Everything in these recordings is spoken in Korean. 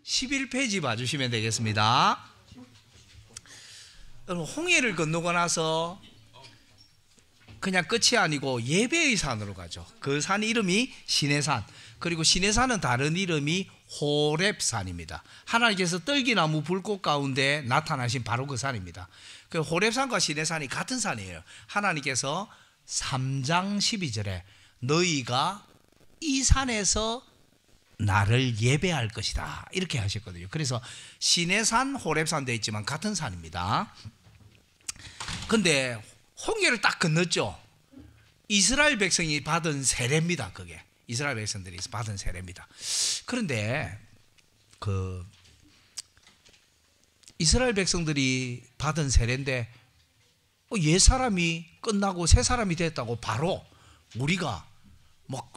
11페이지 봐주시면 되겠습니다. 홍해를 건너고 나서 그냥 끝이 아니고 예배의 산으로 가죠. 그 산 이름이 시내산, 그리고 시내산은 다른 이름이 호렙산입니다. 하나님께서 떨기나무 불꽃 가운데 나타나신 바로 그 산입니다. 그 호렙산과 시내산이 같은 산이에요. 하나님께서 3장 12절에 너희가 이 산에서 나를 예배할 것이다 이렇게 하셨거든요. 그래서 시내산, 호렙산 되어 있지만 같은 산입니다. 근데 홍해를 딱 건넜죠. 이스라엘 백성이 받은 세례입니다. 그게 이스라엘 백성들이 받은 세례입니다. 그런데 그 이스라엘 백성들이 받은 세례인데 옛 사람이 끝나고 새 사람이 됐다고 바로 우리가 막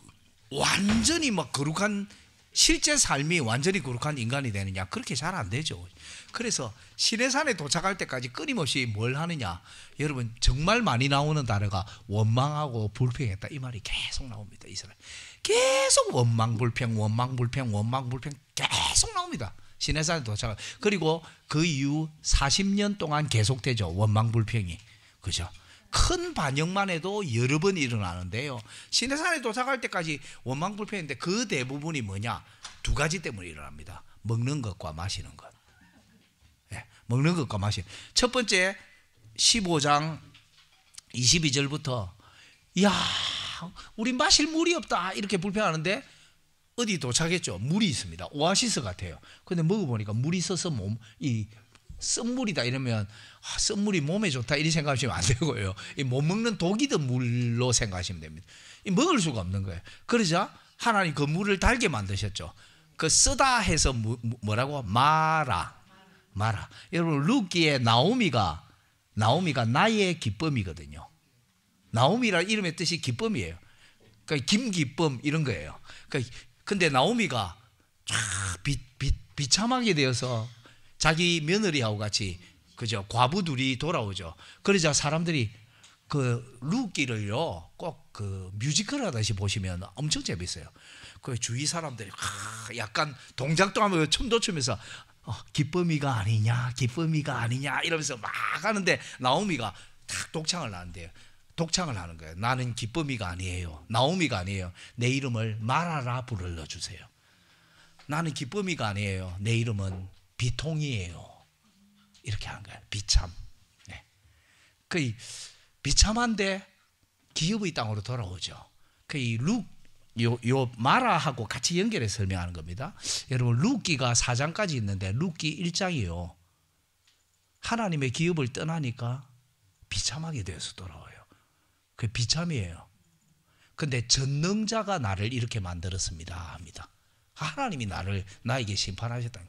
완전히 막 거룩한 실제 삶이 완전히 거룩한 인간이 되느냐, 그렇게 잘 안 되죠. 그래서 시내산에 도착할 때까지 끊임없이 뭘 하느냐, 여러분 정말 많이 나오는 단어가 원망하고 불평했다 이 말이 계속 나옵니다. 이스라엘 계속 원망 불평 계속 나옵니다. 시내산에 도착. 그리고 그 이후 40년 동안 계속되죠. 원망 불평이. 그죠? 큰 반역만 해도 여러 번 일어나는데요. 시내산에 도착할 때까지 원망 불평인데 그 대부분이 뭐냐? 두 가지 때문에 일어납니다. 먹는 것과 마시는 것. 네, 먹는 것과 마시는 것. 첫 번째 15장 22절부터 야, 우리 마실 물이 없다 이렇게 불평하는데 어디 도착했죠? 물이 있습니다. 오아시스 같아요. 근데 먹어보니까 물이 있어서 이 쓴물이다 이러면 쓴물이 몸에 좋다 이렇게 생각하시면 안 되고요. 못 먹는 독이 든 물로 생각하시면 됩니다. 먹을 수가 없는 거예요. 그러자 하나님 그 물을 달게 만드셨죠. 그 쓰다 해서 뭐라고? 마라. 여러분 룻기에 나오미가 나의 기쁨이거든요. 나오미라 이름의 뜻이 기쁨이에요. 그러니까 김기쁨 이런 거예요. 근데 나오미가 비참하게 되어서 자기 며느리하고 같이 그죠, 과부 둘이 돌아오죠. 그러자 사람들이 그 룻기를요 꼭 그 뮤지컬 하듯이 보시면 엄청 재밌어요. 그 주위 사람들이 약간 동작도 하면서 춤도 추면서 기쁨이가 아니냐 이러면서 막 하는데 나오미가 탁 독창을 하는데요. 독창을 하는 거예요. 나는 기쁨이가 아니에요. 나오미가 아니에요. 내 이름을 마라라 불러주세요. 나는 기쁨이가 아니에요. 내 이름은 비통이에요. 이렇게 하는 거예요. 비참. 네. 그 비참한데 기업의 땅으로 돌아오죠. 요 마라하고 같이 연결해서 설명하는 겁니다. 여러분 룻기가 4장까지 있는데 룻기 1장이요. 하나님의 기업을 떠나니까 비참하게 되어서 돌아와요. 그 비참이에요. 근데 전능자가 나를 이렇게 만들었습니다 합니다. 하나님이 나에게 심판하셨다.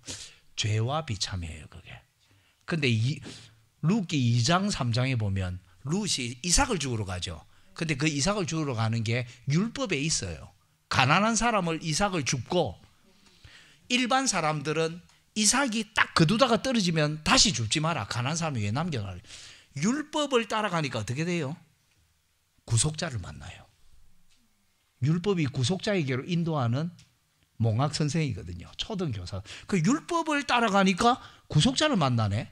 죄와 비참이에요 그게. 근데 룻기 2장 3장에 보면 룻이 이삭을 죽으러 가죠. 근데 그 이삭을 죽으러 가는 게 율법에 있어요. 가난한 사람을 이삭을 줍고 일반 사람들은 이삭이 딱 거두다가 떨어지면 다시 줍지 마라. 가난한 사람이 왜 남겨놔. 율법을 따라가니까 어떻게 돼요? 구속자를 만나요. 율법이 구속자에게로 인도하는 몽학 선생이거든요. 초등교사. 그 율법을 따라가니까 구속자를 만나네.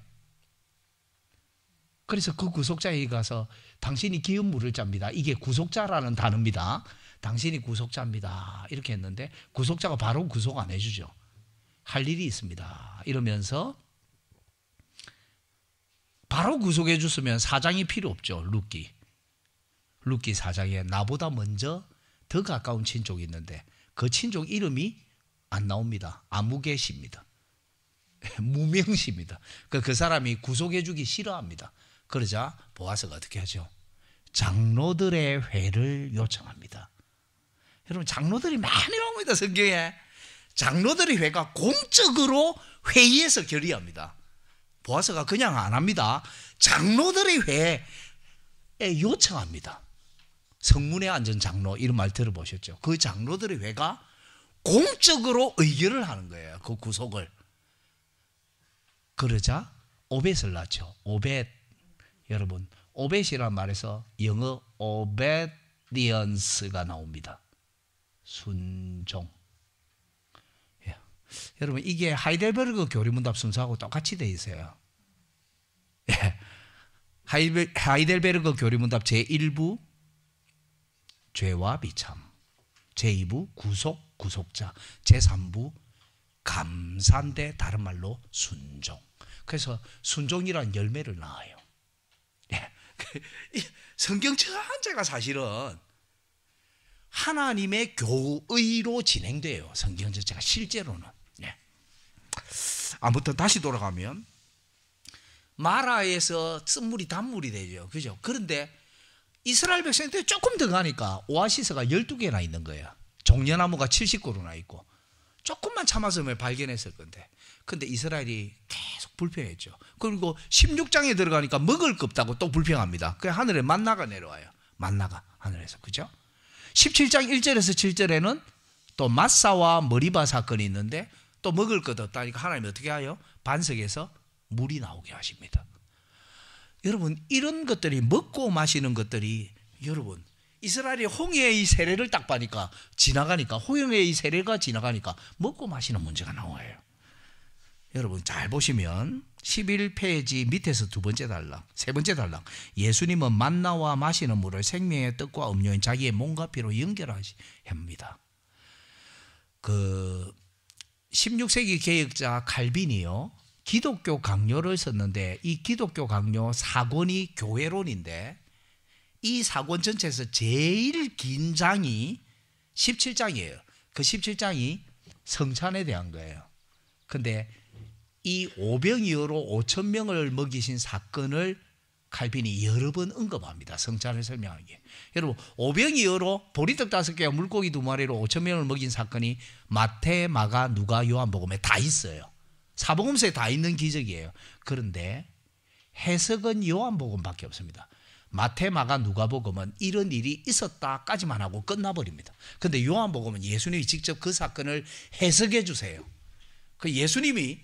그래서 그 구속자에게 가서 당신이 기업 물을 잡니다. 이게 구속자라는 단어입니다. 당신이 구속자입니다. 이렇게 했는데 구속자가 바로 구속 안 해주죠. 할 일이 있습니다. 이러면서 바로 구속해 줬으면 4장이 필요 없죠. 룻기 4장에 나보다 먼저 더 가까운 친족이 있는데 그 친족 이름이 안 나옵니다. 아무개시입니다. 무명시입니다. 그 사람이 구속해 주기 싫어합니다. 그러자 보아스가 어떻게 하죠? 장로들의 회를 요청합니다. 여러분 장로들이 많이 나옵니다. 성경에. 장로들의 회가 공적으로 회의에서 결의합니다. 보아스가 그냥 안 합니다. 장로들의 회에 요청합니다. 성문에 앉은 장로 이런 말 들어보셨죠? 그 장로들의 회가 공적으로 의결을 하는 거예요. 그 구속을. 그러자 오벳을 낳죠. 오벳. 여러분 오벳이란 말에서 영어 obedience가 나옵니다. 순종. 여러분 이게 하이델베르그 교리문답 순서하고 똑같이 돼 있어요. 예. 하이델베르그 교리문답 제1부 죄와 비참, 제2부 구속, 구속자, 제3부 감사인데 다른 말로 순종. 그래서 순종이란 열매를 낳아요. 예. 성경 전체가 사실은 하나님의 교의로 진행돼요. 성경 전체가 실제로는. 예. 아무튼 다시 돌아가면 마라에서 쓴물이 단물이 되죠. 그죠? 그런데 이스라엘 백성들 조금 더 가니까 오아시스가 12개나 있는 거야. 종려나무가 70그루나 있고. 조금만 참았으면 발견했을 건데. 근데 이스라엘이 계속 불평했죠. 그리고 16장에 들어가니까 먹을 거 없다고 또 불평합니다. 그 하늘에 만나가 내려와요. 만나가 하늘에서. 그죠? 17장 1절에서 7절에는 또 마사와 머리바 사건이 있는데 또 먹을 것 없다니까 하나님이 어떻게 해요? 반석에서 물이 나오게 하십니다. 여러분 이런 것들이 먹고 마시는 것들이 여러분 이스라엘이 홍해의 세례를 딱 봐니까 지나가니까 홍해의 세례가 지나가니까 먹고 마시는 문제가 나와요. 여러분 잘 보시면 11페이지 밑에서 두 번째 달랑, 세 번째 달랑 예수님은 만나와 마시는 물을 생명의 떡과 음료인 자기의 몸과 피로 연결합니다. 그 16세기 개혁자 칼빈이요 기독교 강요를 썼는데 이 기독교 강요 사권이 교회론인데 이 사권 전체에서 제일 긴 장이 17장이에요. 그 17장이 성찬에 대한 거예요. 근데 이 오병이어로 5,000명을 먹이신 사건을 칼빈이 여러 번 언급합니다. 성찬을 설명하기에. 여러분 오병이어로 보리떡 5개와 물고기 2마리로 5,000명을 먹인 사건이 마태, 마가, 누가, 요한복음에 다 있어요. 사복음서에 다 있는 기적이에요. 그런데 해석은 요한복음밖에 없습니다. 마태, 마가, 누가복음은 이런 일이 있었다까지만 하고 끝나버립니다. 그런데 요한복음은 예수님이 직접 그 사건을 해석해 주세요. 그 예수님이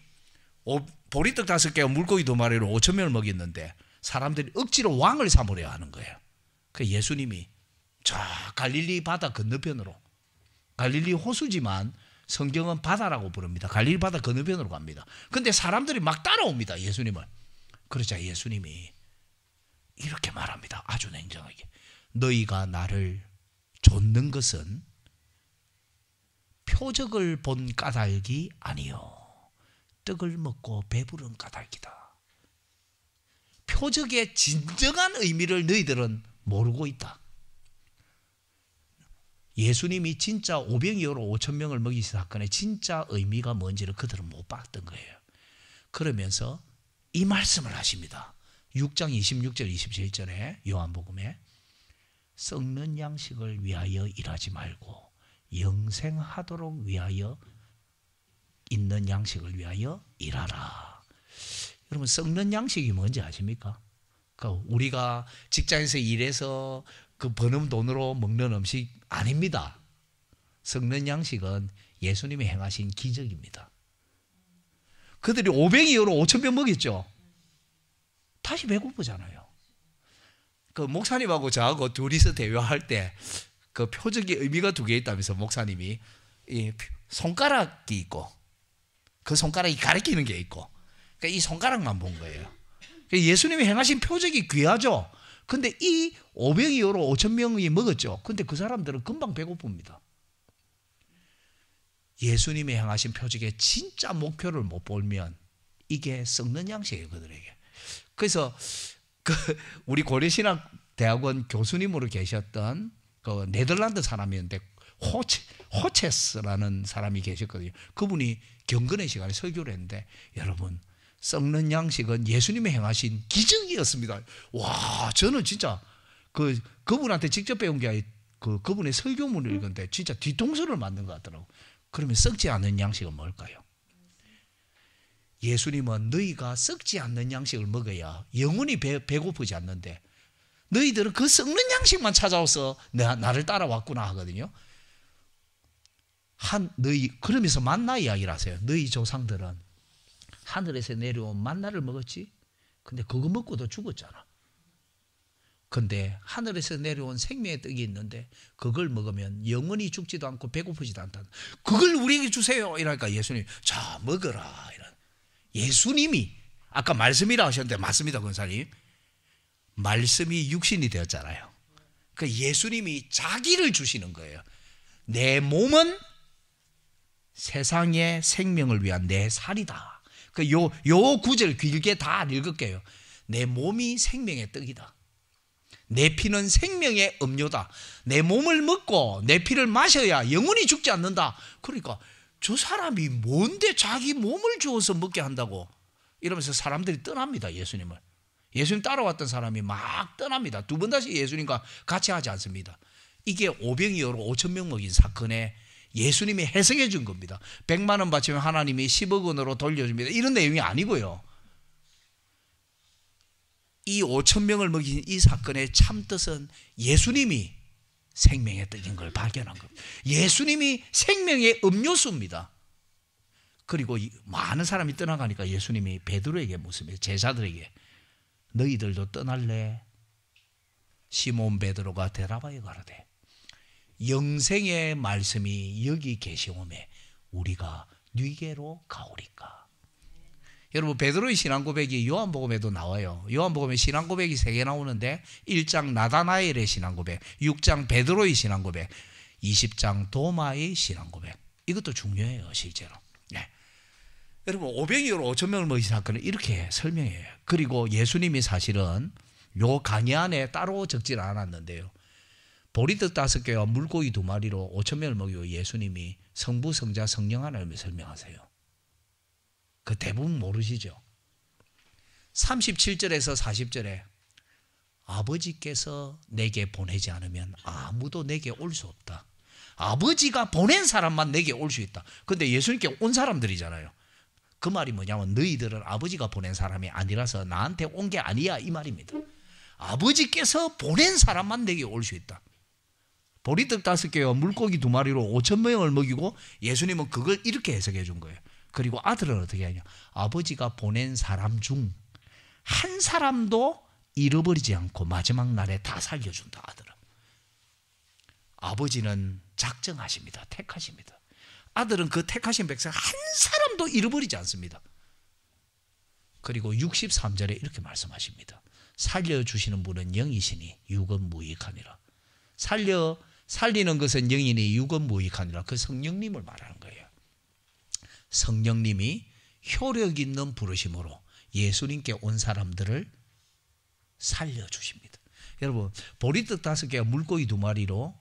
보리떡 5개와 물고기 2마리로 5,000명을 먹였는데 사람들이 억지로 왕을 삼으려 하는 거예요. 그 예수님이 저 갈릴리 바다 건너편으로, 갈릴리 호수지만 성경은 바다라고 부릅니다. 갈릴리 바다 건너편으로 갑니다. 그런데 사람들이 막 따라옵니다. 예수님을. 그러자 예수님이 이렇게 말합니다. 아주 냉정하게. 너희가 나를 좇는 것은 표적을 본 까닭이 아니요 떡을 먹고 배부른 까닭이다. 표적의 진정한 의미를 너희들은 모르고 있다. 예수님이 진짜 오병이어로 5,000명을 먹이신 사건의 진짜 의미가 뭔지를 그들은 못 봤던 거예요. 그러면서 이 말씀을 하십니다. 6장 26절 27절에 요한복음에 썩는 양식을 위하여 일하지 말고 영생하도록 위하여 있는 양식을 위하여 일하라. 여러분 썩는 양식이 뭔지 아십니까? 그러니까 우리가 직장에서 일해서 그 버는 돈으로 먹는 음식 아닙니다. 썩는 양식은 예수님이 행하신 기적입니다. 그들이 500이어로 5,000병 먹였죠. 다시 배고프잖아요. 그 목사님하고 저하고 둘이서 대화할 때 그 표적의 의미가 2개 있다면서 목사님이 이 손가락이 있고 그 손가락이 가리키는 게 있고 그러니까 이 손가락만 본 거예요. 예수님이 행하신 표적이 귀하죠. 근데 이 500이어로 5,000명이 먹었죠. 근데 그 사람들은 금방 배고픕니다. 예수님이 행하신 표적의 진짜 목표를 못 보면 이게 썩는 양식이에요, 그들에게. 그래서 우리 고려신학대학원 교수님으로 계셨던 그 네덜란드 사람이었는데 호체스라는 사람이 계셨거든요. 그분이 경건의 시간에 설교를 했는데 여러분 썩는 양식은 예수님이 행하신 기적이었습니다. 와, 저는 진짜 그분한테 직접 배운 게 아니라 그분의 설교문을 읽었는데 진짜 뒤통수를 맞는 것 같더라고요. 그러면 썩지 않는 양식은 뭘까요? 예수님은 너희가 썩지 않는 양식을 먹어야 영원히 배고프지 않는데 너희들은 그 썩는 양식만 찾아와서 나를 따라왔구나 하거든요. 그러면서 만나 이야기를 하세요. 너희 조상들은 하늘에서 내려온 만나를 먹었지? 근데 그거 먹고도 죽었잖아. 근데 하늘에서 내려온 생명의 떡이 있는데 그걸 먹으면 영원히 죽지도 않고 배고프지도 않다. 그걸 우리에게 주세요. 이러니까 예수님이 자 먹어라. 이런. 예수님이 아까 말씀이라 하셨는데 맞습니다, 권사님. 말씀이 육신이 되었잖아요. 그 예수님이 자기를 주시는 거예요. 내 몸은 세상의 생명을 위한 내 살이다. 요 구절 길게 다 읽을게요. 내 몸이 생명의 떡이다. 내 피는 생명의 음료다. 내 몸을 먹고 내 피를 마셔야 영원히 죽지 않는다. 그러니까 저 사람이 뭔데 자기 몸을 주어서 먹게 한다고 이러면서 사람들이 떠납니다. 예수님을. 예수님 따라왔던 사람이 막 떠납니다. 두 번 다시 예수님과 같이 하지 않습니다. 이게 오병이어로 5천 명 먹인 사건에 예수님이 해석해 준 겁니다. 100만 원 바치면 하나님이 10억 원으로 돌려줍니다. 이런 내용이 아니고요. 이 5천 명을 먹인 이 사건의 참뜻은 예수님이 생명의 떡인 걸 발견한 겁니다. 예수님이 생명의 음료수입니다. 그리고 많은 사람이 떠나가니까 예수님이 베드로에게 묻습니다. 제자들에게 너희들도 떠날래? 시몬 베드로가 대답하여 가로되 영생의 말씀이 여기 계시오매 우리가 네게로 가오리까. 여러분 베드로의 신앙 고백이 요한복음에도 나와요. 요한복음에 신앙 고백이 3개 나오는데 1장 나다나엘의 신앙 고백, 6장 베드로의 신앙 고백, 20장 도마의 신앙 고백. 이것도 중요해요 실제로. 네. 여러분 오병이어로 5천 명을 먹인 사건을 이렇게 설명해요. 그리고 예수님이 사실은 요 강의 안에 따로 적질 않았는데요. 보리떡 5개와 물고기 2마리로 5천 명을 먹이고 예수님이 성부, 성자, 성령 하나님을 설명하세요. 그 대부분 모르시죠. 37절에서 40절에 아버지께서 내게 보내지 않으면 아무도 내게 올 수 없다. 아버지가 보낸 사람만 내게 올 수 있다. 근데 예수님께 온 사람들이잖아요. 그 말이 뭐냐면 너희들은 아버지가 보낸 사람이 아니라서 나한테 온 게 아니야 이 말입니다. 아버지께서 보낸 사람만 내게 올 수 있다. 보리떡 5개와 물고기 2마리로 5천 명을 먹이고 예수님은 그걸 이렇게 해석해 준 거예요. 그리고 아들은 어떻게 하냐? 아버지가 보낸 사람 중 한 사람도 잃어버리지 않고 마지막 날에 다 살려준다. 아들은. 아버지는 작정하십니다. 택하십니다. 아들은 그 택하신 백성 한 사람도 잃어버리지 않습니다. 그리고 63절에 이렇게 말씀하십니다. 살려주시는 분은 영이시니 육은 무익하니라. 살리는 것은 영이니 육은 무익하니라. 그 성령님을 말하는 거예요. 성령님이 효력 있는 부르심으로 예수님께 온 사람들을 살려주십니다. 여러분 보리떡 5개와 물고기 2마리로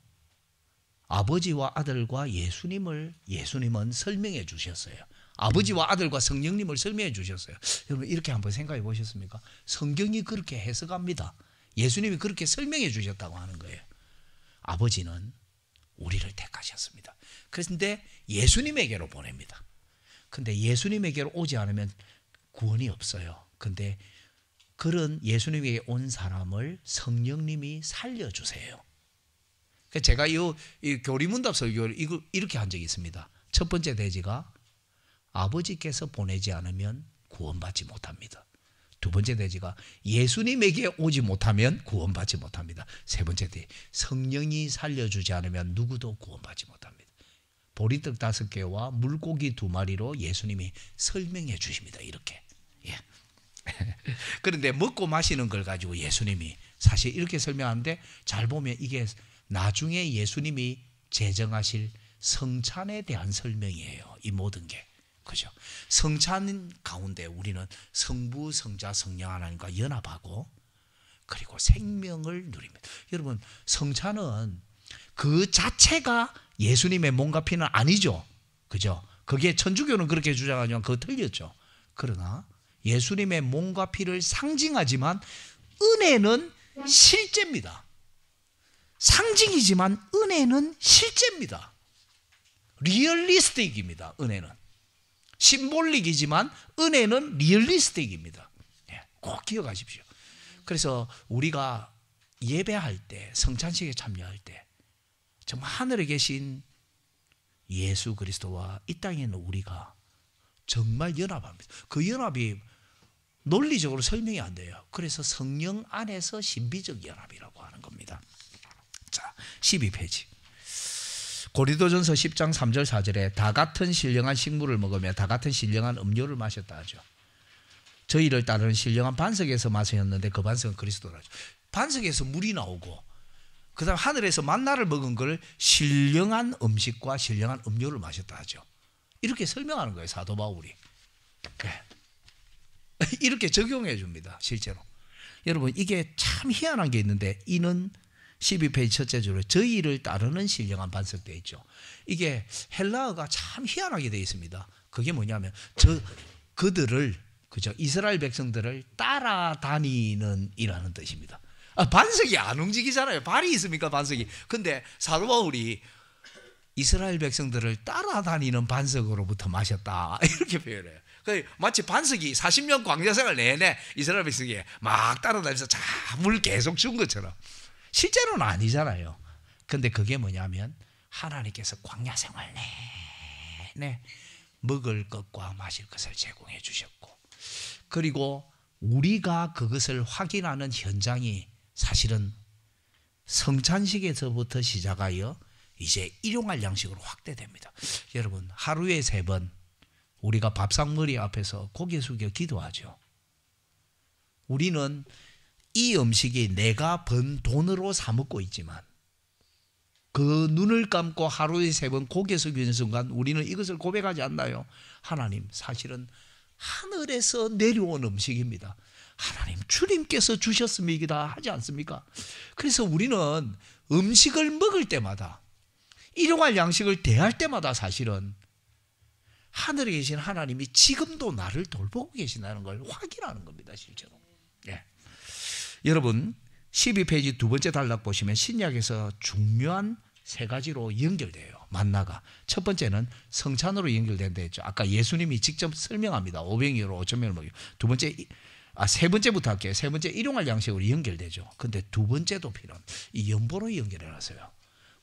아버지와 아들과 예수님은 설명해 주셨어요. 아버지와 아들과 성령님을 설명해 주셨어요. 여러분 이렇게 한번 생각해 보셨습니까? 성경이 그렇게 해석합니다. 예수님이 그렇게 설명해 주셨다고 하는 거예요. 아버지는 우리를 택하셨습니다. 그런데 예수님에게로 보냅니다. 근데 예수님에게로 오지 않으면 구원이 없어요. 근데 그런 예수님에게 온 사람을 성령님이 살려주세요. 제가 이 교리문답 설교를 이렇게 한 적이 있습니다. 첫 번째 대지가 아버지께서 보내지 않으면 구원받지 못합니다. 두 번째 대지가 예수님에게 오지 못하면 구원받지 못합니다. 세 번째 대지 성령이 살려주지 않으면 누구도 구원받지 못합니다. 보리떡 5개와 물고기 2마리로 예수님이 설명해 주십니다. 이렇게. 예. 그런데 먹고 마시는 걸 가지고 예수님이 사실 이렇게 설명하는데 잘 보면 이게 나중에 예수님이 제정하실 성찬에 대한 설명이에요. 이 모든 게. 그죠? 성찬 가운데 우리는 성부, 성자, 성령 하나님과 연합하고 그리고 생명을 누립니다. 여러분 성찬은 그 자체가 예수님의 몸과 피는 아니죠. 그죠? 그게 천주교는 그렇게 주장하지만 그거 틀렸죠. 그러나 예수님의 몸과 피를 상징하지만 은혜는 실제입니다. 상징이지만 은혜는 실제입니다. 리얼리스틱입니다. 은혜는. 심볼릭이지만 은혜는 리얼리스틱입니다. 꼭 기억하십시오. 그래서 우리가 예배할 때 성찬식에 참여할 때 정말 하늘에 계신 예수 그리스도와 이 땅에 있는 우리가 정말 연합합니다. 그 연합이 논리적으로 설명이 안 돼요. 그래서 성령 안에서 신비적 연합이라고 하는 겁니다. 자, 12페이지. 고린도전서 10장 3절 4절에 다 같은 신령한 식물을 먹으며 다 같은 신령한 음료를 마셨다 하죠. 저희를 따르는 신령한 반석에서 마셨는데 그 반석은 그리스도라죠. 반석에서 물이 나오고 그 다음 하늘에서 만나를 먹은 걸 신령한 음식과 신령한 음료를 마셨다 하죠. 이렇게 설명하는 거예요, 사도 바울이. 네. 이렇게 적용해 줍니다, 실제로. 여러분, 이게 참 희한한 게 있는데, 이는 12페이지 첫째 줄에 저희를 따르는 신령한 반석 되어 있죠. 이게 헬라어가 참 희한하게 되어 있습니다. 그게 뭐냐면 그들을, 그죠, 이스라엘 백성들을 따라다니는 이라는 뜻입니다. 반석이 안 움직이잖아요. 발이 있습니까, 반석이. 근데 사도 바울이 이스라엘 백성들을 따라다니는 반석으로부터 마셨다, 이렇게 표현해요. 마치 반석이 40년 광야생활 내내 이스라엘 백성이 막 따라다니면서 물 계속 준 것처럼. 실제로는 아니잖아요. 근데 그게 뭐냐면 하나님께서 광야생활 내내 먹을 것과 마실 것을 제공해 주셨고, 그리고 우리가 그것을 확인하는 현장이 사실은 성찬식에서부터 시작하여 이제 일용할 양식으로 확대됩니다. 여러분, 하루에 3번 우리가 밥상머리 앞에서 고개 숙여 기도하죠. 우리는 이 음식이 내가 번 돈으로 사 먹고 있지만 그 눈을 감고 하루에 3번 고개 숙이는 순간 우리는 이것을 고백하지 않나요? 하나님, 사실은 하늘에서 내려온 음식입니다. 하나님, 주님께서 주셨습니다 하지 않습니까? 그래서 우리는 음식을 먹을 때마다, 일용할 양식을 대할 때마다 사실은 하늘에 계신 하나님이 지금도 나를 돌보고 계신다는 걸 확인하는 겁니다, 실제로. 예. 여러분, 12페이지 두 번째 단락 보시면 신약에서 중요한 3가지로 연결돼요, 만나가. 첫 번째는 성찬으로 연결된다 했죠. 아까 예수님이 직접 설명합니다. 500명으로 5,000명을 먹여. 세 번째부터 할게요. 세 번째, 일용할 양식으로 연결되죠. 근데 두 번째도 필요한, 이 연보로 연결해놨어요.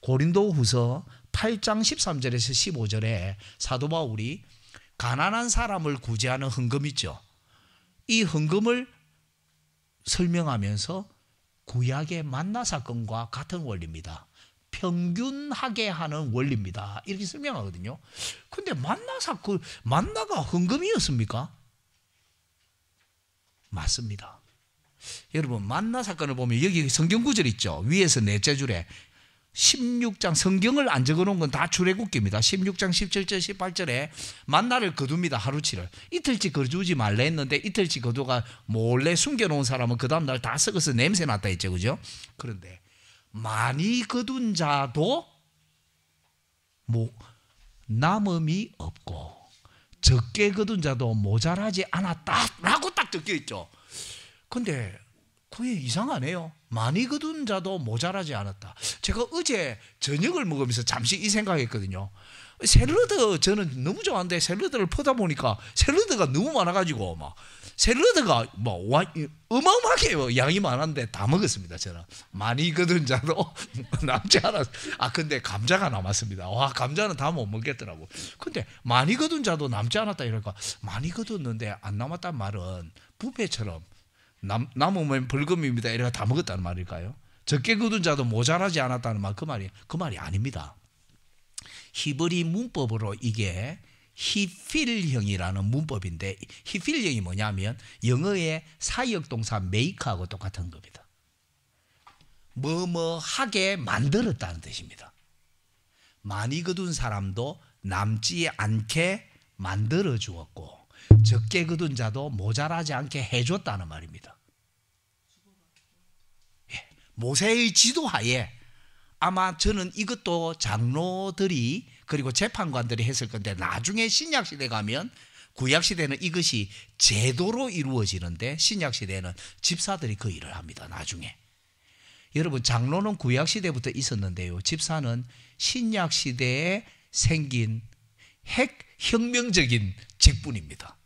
고린도후서 8장 13절에서 15절에 사도 바울이 가난한 사람을 구제하는 헌금 있죠. 이 헌금을 설명하면서 구약의 만나 사건과 같은 원리입니다. 평균하게 하는 원리입니다, 이렇게 설명하거든요. 근데 만나가 헌금이었습니까? 맞습니다. 여러분, 만나 사건을 보면 여기 성경 구절 있죠. 위에서 넷째 줄에 16장, 성경을 안 적어놓은 건 다 출애굽기입니다. 16장 17절 18절에 만나를 거둡니다, 하루치를. 이틀치 거두지 말라 했는데 이틀치 거두가 몰래 숨겨놓은 사람은 그 다음날 다 썩어서 냄새 났다 했죠, 그죠? 그런데 많이 거둔 자도 남음이 없고 적게 거둔 자도 모자라지 않았다라고 딱 적혀 있죠. 근데 그게 이상하네요. 많이 거둔 자도 모자라지 않았다. 제가 어제 저녁을 먹으면서 잠시 이 생각했거든요. 샐러드 저는 너무 좋아하는데 샐러드를 퍼다 보니까 샐러드가 너무 많아가지고 샐러드가 어마어마하게 양이 많았는데 다 먹었습니다. 저는 많이 거둔 자도 남지 않았어요. 근데 감자가 남았습니다. 감자는 다 못 먹겠더라고. 근데 많이 거둔 자도 남지 않았다 이러니까, 많이 거뒀는데 안 남았단 말은 뷔페처럼 남으면 벌금입니다, 이래가 다 먹었다는 말일까요? 적게 거둔 자도 모자라지 않았다는 말, 그 말이 아닙니다. 히브리 문법으로 이게 히필형이라는 문법인데, 히필형이 뭐냐면 영어의 사역 동사 make하고 똑같은 겁니다. 하게 만들었다는 뜻입니다. 많이 거둔 사람도 남지 않게 만들어 주었고 적게 거둔 자도 모자라지 않게 해줬다는 말입니다. 모세의 지도하에 아마 저는 이것도 장로들이 그리고 재판관들이 했을 건데, 나중에 신약시대 가면, 구약시대는 이것이 제도로 이루어지는데 신약시대는 집사들이 그 일을 합니다, 나중에. 여러분, 장로는 구약시대부터 있었는데요, 집사는 신약시대에 생긴 핵혁명적인 직분입니다.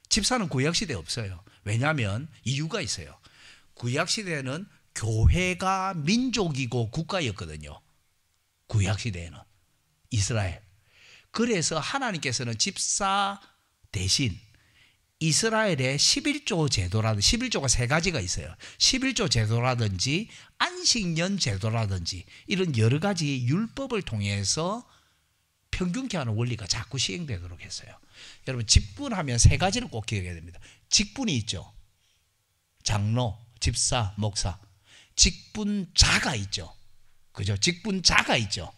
집사는 구약시대에 없어요. 왜냐하면 이유가 있어요. 구약시대에는 교회가 민족이고 국가였거든요. 구약시대에는 이스라엘. 그래서 하나님께서는 집사 대신 이스라엘의 11조 제도라든지 11조가 세 가지가 있어요. 11조 제도라든지 안식년 제도라든지 이런 여러 가지 율법을 통해서 평균케 하는 원리가 자꾸 시행되도록 했어요. 여러분 직분하면 세 가지를 꼭 기억해야 됩니다. 직분이 있죠. 장로, 집사, 목사. 직분자가 있죠. 그죠? 직분자가 있죠.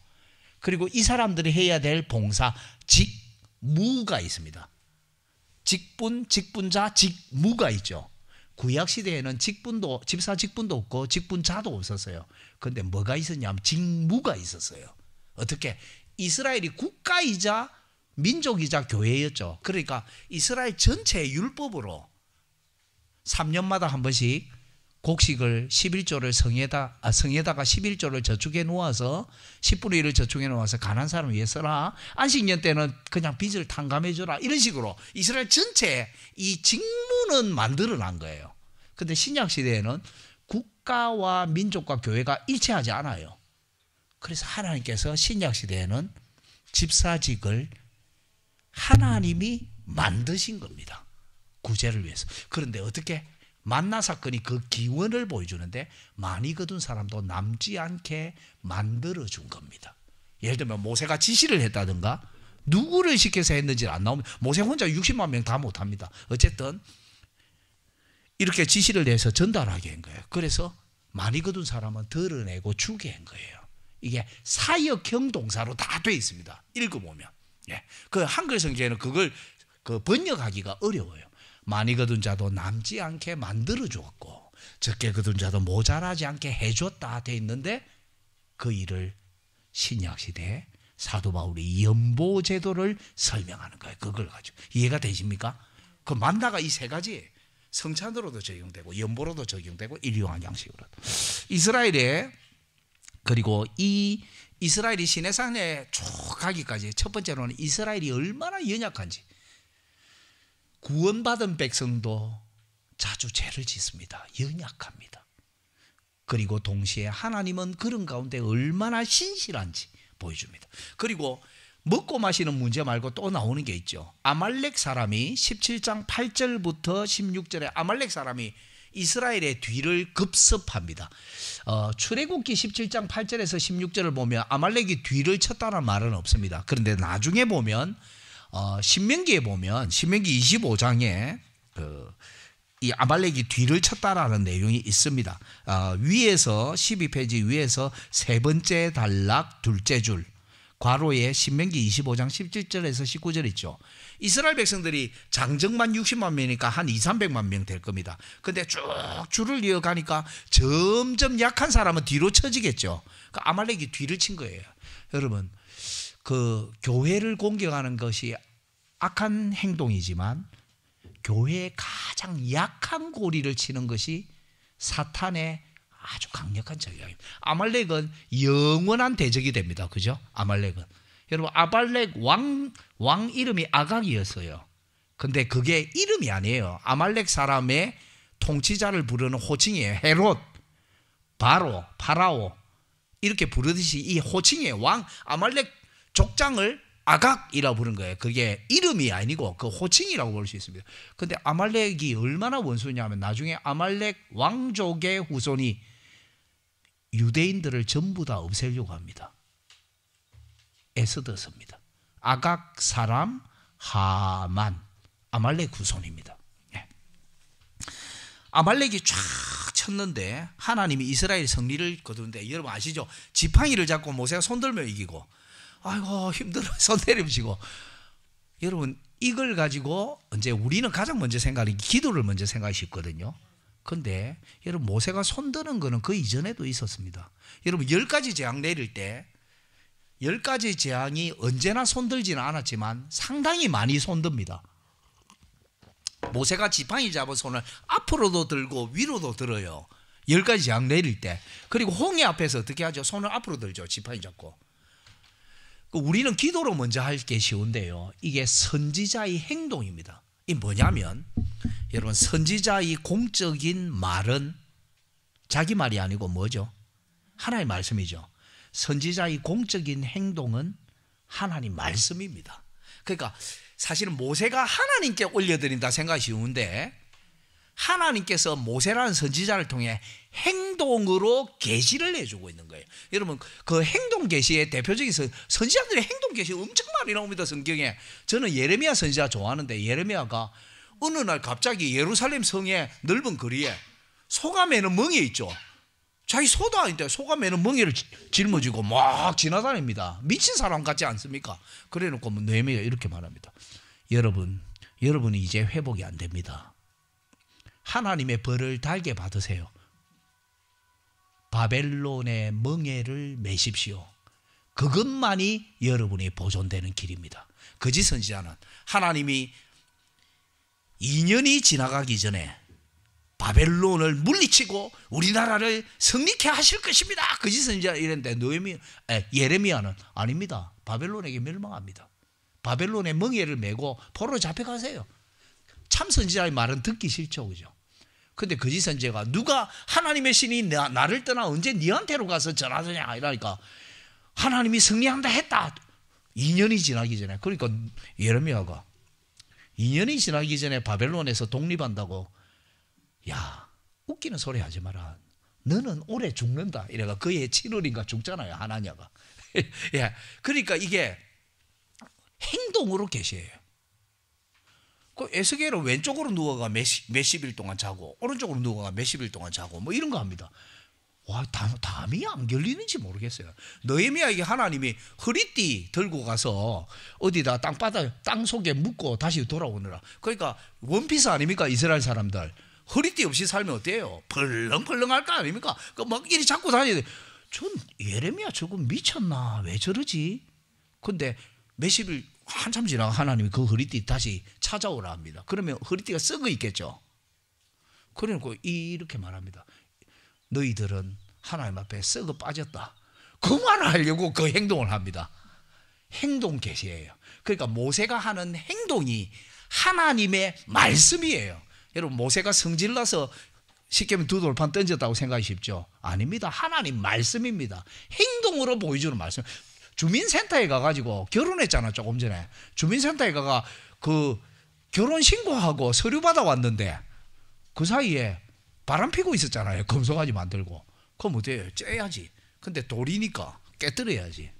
그리고 이 사람들이 해야 될 봉사, 직무가 있습니다. 직분, 직분자, 직무가 있죠. 구약 시대에는 직분도 집사 직분도 없고 직분자도 없었어요. 그런데 뭐가 있었냐면 직무가 있었어요. 어떻게? 이스라엘이 국가이자 민족이자 교회였죠. 그러니까 이스라엘 전체의 율법으로 3년마다 한 번씩 곡식을 11조를 성에다가 11조를 저축해 놓아서 10분의 1을 저축해 놓아서 가난한 사람을 위해 써라. 안식년 때는 그냥 빚을 탕감해 줘라. 이런 식으로 이스라엘 전체에 이 직무는 만들어 난 거예요. 그런데 신약 시대에는 국가와 민족과 교회가 일치하지 않아요. 그래서 하나님께서 신약 시대에는 집사직을 하나님이 만드신 겁니다. 구제를 위해서. 그런데 어떻게? 만나 사건이 그 기원을 보여주는데 많이 거둔 사람도 남지 않게 만들어준 겁니다. 예를 들면 모세가 지시를 했다든가 누구를 시켜서 했는지 안 나오면 모세 혼자 60만 명 다 못합니다. 어쨌든 이렇게 지시를 내서 전달하게 한 거예요. 그래서 많이 거둔 사람은 덜어내고 주게 한 거예요. 이게 사역형 동사로 다 돼 있습니다. 읽어보면. 예. 그 한글 성경에는 그걸 번역하기가 어려워요. 많이 거둔 자도 남지 않게 만들어 주었고 적게 거둔 자도 모자라지 않게 해줬다 돼 있는데 그 일을 신약 시대에 사도 바울이 연보 제도를 설명하는 거예요. 그걸 가지고 이해가 되십니까? 그 만나가 이 세 가지 성찬으로도 적용되고 연보로도 적용되고 일용할 양식으로도. 이스라엘에 그리고 이 이스라엘이 시내산에 쭉 가기까지 첫 번째로는 이스라엘이 얼마나 연약한지. 구원받은 백성도 자주 죄를 짓습니다. 연약합니다. 그리고 동시에 하나님은 그런 가운데 얼마나 신실한지 보여줍니다. 그리고 먹고 마시는 문제 말고 또 나오는 게 있죠. 아말렉 사람이 17장 8절부터 16절에 아말렉 사람이 이스라엘의 뒤를 급습합니다. 출애굽기 17장 8절에서 16절을 보면 아말렉이 뒤를 쳤다는 말은 없습니다. 그런데 나중에 보면 신명기에 보면 신명기 25장에 이 아말렉이 뒤를 쳤다라는 내용이 있습니다. 위에서 12페이지 위에서 세 번째 단락 둘째 줄 괄호에 신명기 25장 17절에서 19절 있죠. 이스라엘 백성들이 장정만 60만 명이니까 한 2,300만 명 될 겁니다. 근데 쭉 줄을 이어가니까 점점 약한 사람은 뒤로 쳐지겠죠. 그 아말렉이 뒤를 친 거예요. 여러분 그 교회를 공격하는 것이 악한 행동이지만 교회의 가장 약한 고리를 치는 것이 사탄의 아주 강력한 적이에요. 아말렉은 영원한 대적이 됩니다. 그죠? 아말렉은. 여러분 아말렉 왕 이름이 아각이었어요. 근데 그게 이름이 아니에요. 아말렉 사람의 통치자를 부르는 호칭이에요. 헤롯, 바로, 파라오 이렇게 부르듯이 이 호칭이에요. 왕 아말렉 족장을 아각이라고 부른 거예요. 그게 이름이 아니고 그 호칭이라고 볼 수 있습니다. 근데 아말렉이 얼마나 원수냐면 나중에 아말렉 왕족의 후손이 유대인들을 전부 다 없애려고 합니다. 에스더서입니다. 아각 사람 하만 아말렉 후손입니다. 네. 아말렉이 쫙 쳤는데 하나님이 이스라엘 승리를 거두는데 여러분 아시죠? 지팡이를 잡고 모세가 손들며 이기고 아이고 힘들어 손 내리시고 여러분 이걸 가지고 이제 우리는 가장 먼저 생각하는 기도를 먼저 생각할 수 있거든요. 그런데 여러분 모세가 손드는 거는 그 이전에도 있었습니다. 여러분 10가지 재앙 내릴 때 10가지 재앙이 언제나 손들지는 않았지만 상당히 많이 손듭니다. 모세가 지팡이 잡은 손을 앞으로도 들고 위로도 들어요. 10가지 재앙 내릴 때. 그리고 홍해 앞에서 어떻게 하죠? 손을 앞으로 들죠. 지팡이 잡고. 우리는 기도로 먼저 할 게 쉬운데요. 이게 선지자의 행동입니다. 이게 뭐냐면 여러분 선지자의 공적인 말은 자기 말이 아니고 뭐죠? 하나님의 말씀이죠. 선지자의 공적인 행동은 하나님 말씀입니다. 그러니까 사실은 모세가 하나님께 올려드린다 생각이 쉬운데 하나님께서 모세라는 선지자를 통해 행동으로 계시를 해주고 있는 거예요. 여러분 그 행동 계시의 대표적인 선지자들의 행동 계시 엄청 많이 나옵니다. 성경에. 저는 예레미야 선지자 좋아하는데 예레미야가 어느 날 갑자기 예루살렘 성의 넓은 거리에 소가 매는 멍에 있죠. 자기 소도 아닌데 소가 매는 멍에를 짊어지고 막 지나다닙니다. 미친 사람 같지 않습니까? 그래놓고 느헤미야가 이렇게 말합니다. 여러분이 이제 회복이 안 됩니다. 하나님의 벌을 달게 받으세요. 바벨론의 멍에를 매십시오. 그것만이 여러분이 보존되는 길입니다. 거짓 선지자는 하나님이 2년이 지나가기 전에 바벨론을 물리치고 우리나라를 성리케 하실 것입니다. 거짓 선지자 이랬는데 예레미야는 아닙니다. 바벨론에게 멸망합니다. 바벨론의 멍에를 메고 포로로 잡혀가세요. 참 선지자의 말은 듣기 싫죠, 그죠? 근데 거짓 선지자가 누가 하나님의 신이 나를 떠나 언제 니한테로 가서 전하더냐 이러니까 하나님이 승리한다 했다. 2년이 지나기 전에. 그러니까 예레미야가 2년이 지나기 전에 바벨론에서 독립한다고 야 웃기는 소리 하지 마라. 너는 오래 죽는다. 이래가 그해 7월인가 죽잖아요. 하나냐가. 예, 그러니까 이게 행동으로 계시예요. 그 에스겔은 왼쪽으로 누워가 몇십일 동안 자고 오른쪽으로 누워가 몇십일 동안 자고 뭐 이런 거 합니다. 와, 담이 안 결리는지 모르겠어요. 느헤미야에게 하나님이 허리띠 들고 가서 어디다 땅 속에 묻고 다시 돌아오느라. 그러니까 원피스 아닙니까? 이스라엘 사람들 허리띠 없이 살면 어때요? 벌렁벌렁할 거 아닙니까? 그 막 이리 잡고 다니는데 전 예레미야 저거 미쳤나? 왜 저러지? 근데 몇십일 한참 지나가 하나님이 그 허리띠 다시 찾아오라 합니다. 그러면 허리띠가 썩어 있겠죠. 그러니까 이렇게 말합니다. 너희들은 하나님 앞에 썩어 빠졌다. 그 말을 하려고 그 행동을 합니다. 행동 계시예요. 그러니까 모세가 하는 행동이 하나님의 말씀이에요. 여러분 모세가 성질나서 쉽게 하면 두 돌판 던졌다고 생각하십시오. 아닙니다. 하나님 말씀입니다. 행동으로 보여주는 말씀. 주민센터에 가가지고 결혼했잖아 조금 전에. 주민센터에 가가 그 결혼 신고하고 서류 받아왔는데 그 사이에 바람 피고 있었잖아요. 금송아지 만들고. 그럼 어때요? 째야지. 근데 돌이니까 깨뜨려야지.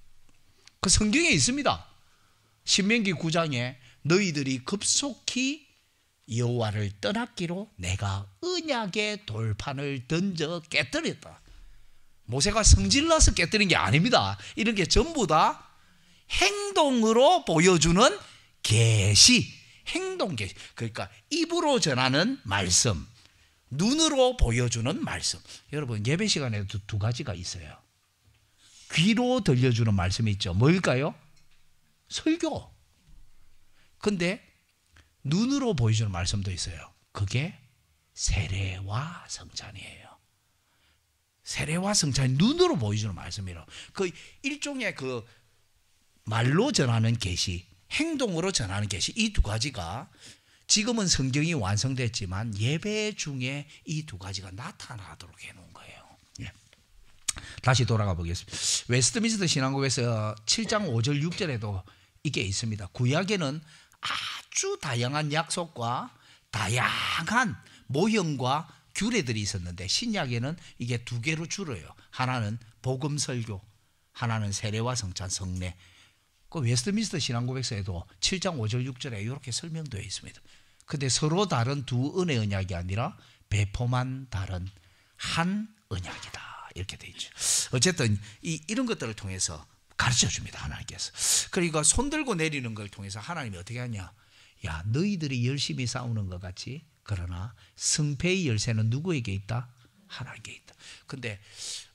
그 성경에 있습니다. 신명기 9장에 너희들이 급속히 여호와를 떠났기로 내가 언약의 돌판을 던져 깨뜨렸다. 모세가 성질나서 깨뜨린 게 아닙니다. 이런 게 전부 다 행동으로 보여주는 계시, 행동 계시. 그러니까 입으로 전하는 말씀, 눈으로 보여주는 말씀. 여러분 예배 시간에도 두 가지가 있어요. 귀로 들려주는 말씀이 있죠. 뭘까요? 설교. 근데 눈으로 보여주는 말씀도 있어요. 그게 세례와 성찬이에요. 세례와 성찬이 눈으로 보여주는 말씀이라. 그 일종의 그 말로 전하는 계시, 행동으로 전하는 계시, 이 두 가지가 지금은 성경이 완성됐지만 예배 중에 이 두 가지가 나타나도록 해놓은 거예요. 예. 다시 돌아가 보겠습니다. 웨스트민스터 신앙국에서 7장 5절 6절에도 이게 있습니다. 구약에는 아주 다양한 약속과 다양한 모형과 규례들이 있었는데 신약에는 이게 두 개로 줄어요. 하나는 복음 설교, 하나는 세례와 성찬 성례. 그 웨스트민스터 신앙고백서에도 7장 5절 6절에 이렇게 설명되어 있습니다. 근데 서로 다른 두 은혜 언약이 아니라 배포만 다른 한 언약이다. 이렇게 되어 있죠. 어쨌든 이런 것들을 통해서 가르쳐 줍니다. 하나님께서. 그러니까 손 들고 내리는 걸 통해서 하나님이 어떻게 하냐. 야, 너희들이 열심히 싸우는 것 같이 그러나 승패의 열쇠는 누구에게 있다? 하나님께 있다. 근데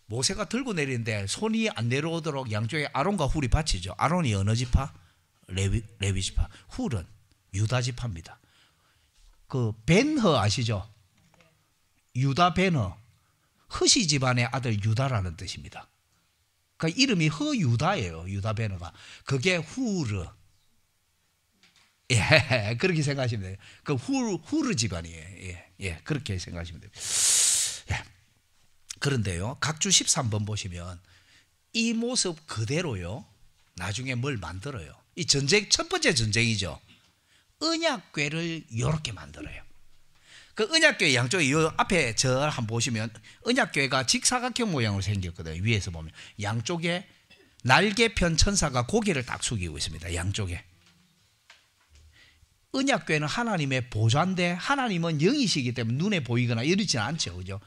모세가 들고 내리는데 손이 안 내려오도록 양쪽에 아론과 훌이 받치죠. 아론이 어느 지파? 레위 지파. 훌은 유다 지파입니다. 그 벤허 아시죠? 유다 벤허. 허시 집안의 아들 유다라는 뜻입니다. 그러니까 이름이 허유다예요. 유다 벤허가. 그게 후르. 예, 그렇게 생각하시면 돼요. 그 후르 집안이에요. 예, 그렇게 생각하시면 돼요. 예. 그런데요, 각주 13번 보시면 이 모습 그대로요, 나중에 뭘 만들어요. 이 전쟁, 첫 번째 전쟁이죠. 언약궤를 이렇게 만들어요. 그 언약궤 양쪽에 이 앞에 저 한번 보시면 언약궤가 직사각형 모양으로 생겼거든요. 위에서 보면 양쪽에 날개편 천사가 고개를 딱 숙이고 있습니다. 양쪽에. 언약궤는 하나님의 보좌인데 하나님은 영이시기 때문에 눈에 보이거나 이러지는 않죠. 그죠?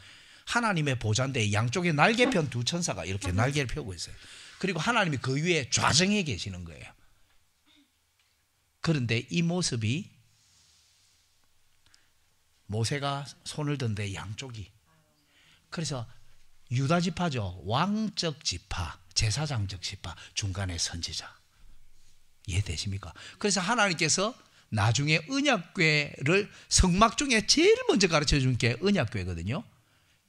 하나님의 보좌인데 양쪽에 날개편 두 천사가 이렇게 날개를 펴고 있어요. 그리고 하나님이 그 위에 좌정에 계시는 거예요. 그런데 이 모습이 모세가 손을 든데 양쪽이, 그래서 유다 지파죠. 왕적 지파, 제사장적 지파, 중간에 선지자. 이해되십니까? 그래서 하나님께서 나중에 언약궤를 성막 중에 제일 먼저 가르쳐 준 게 언약궤거든요.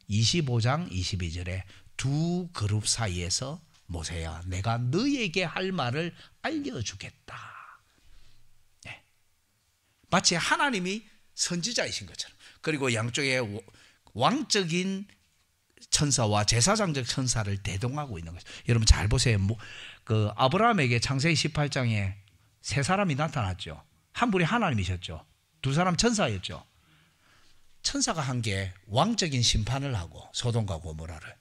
25장 22절에 두 그룹 사이에서 모세야 내가 너에게 할 말을 알려주겠다. 네. 마치 하나님이 선지자이신 것처럼. 그리고 양쪽에 왕적인 천사와 제사장적 천사를 대동하고 있는 거죠. 여러분 잘 보세요. 그 아브라함에게 창세기 18장에 세 사람이 나타났죠. 한 분이 하나님이셨죠. 두 사람 천사였죠. 천사가 한 게 왕적인 심판을 하고 소돔과 고모라를,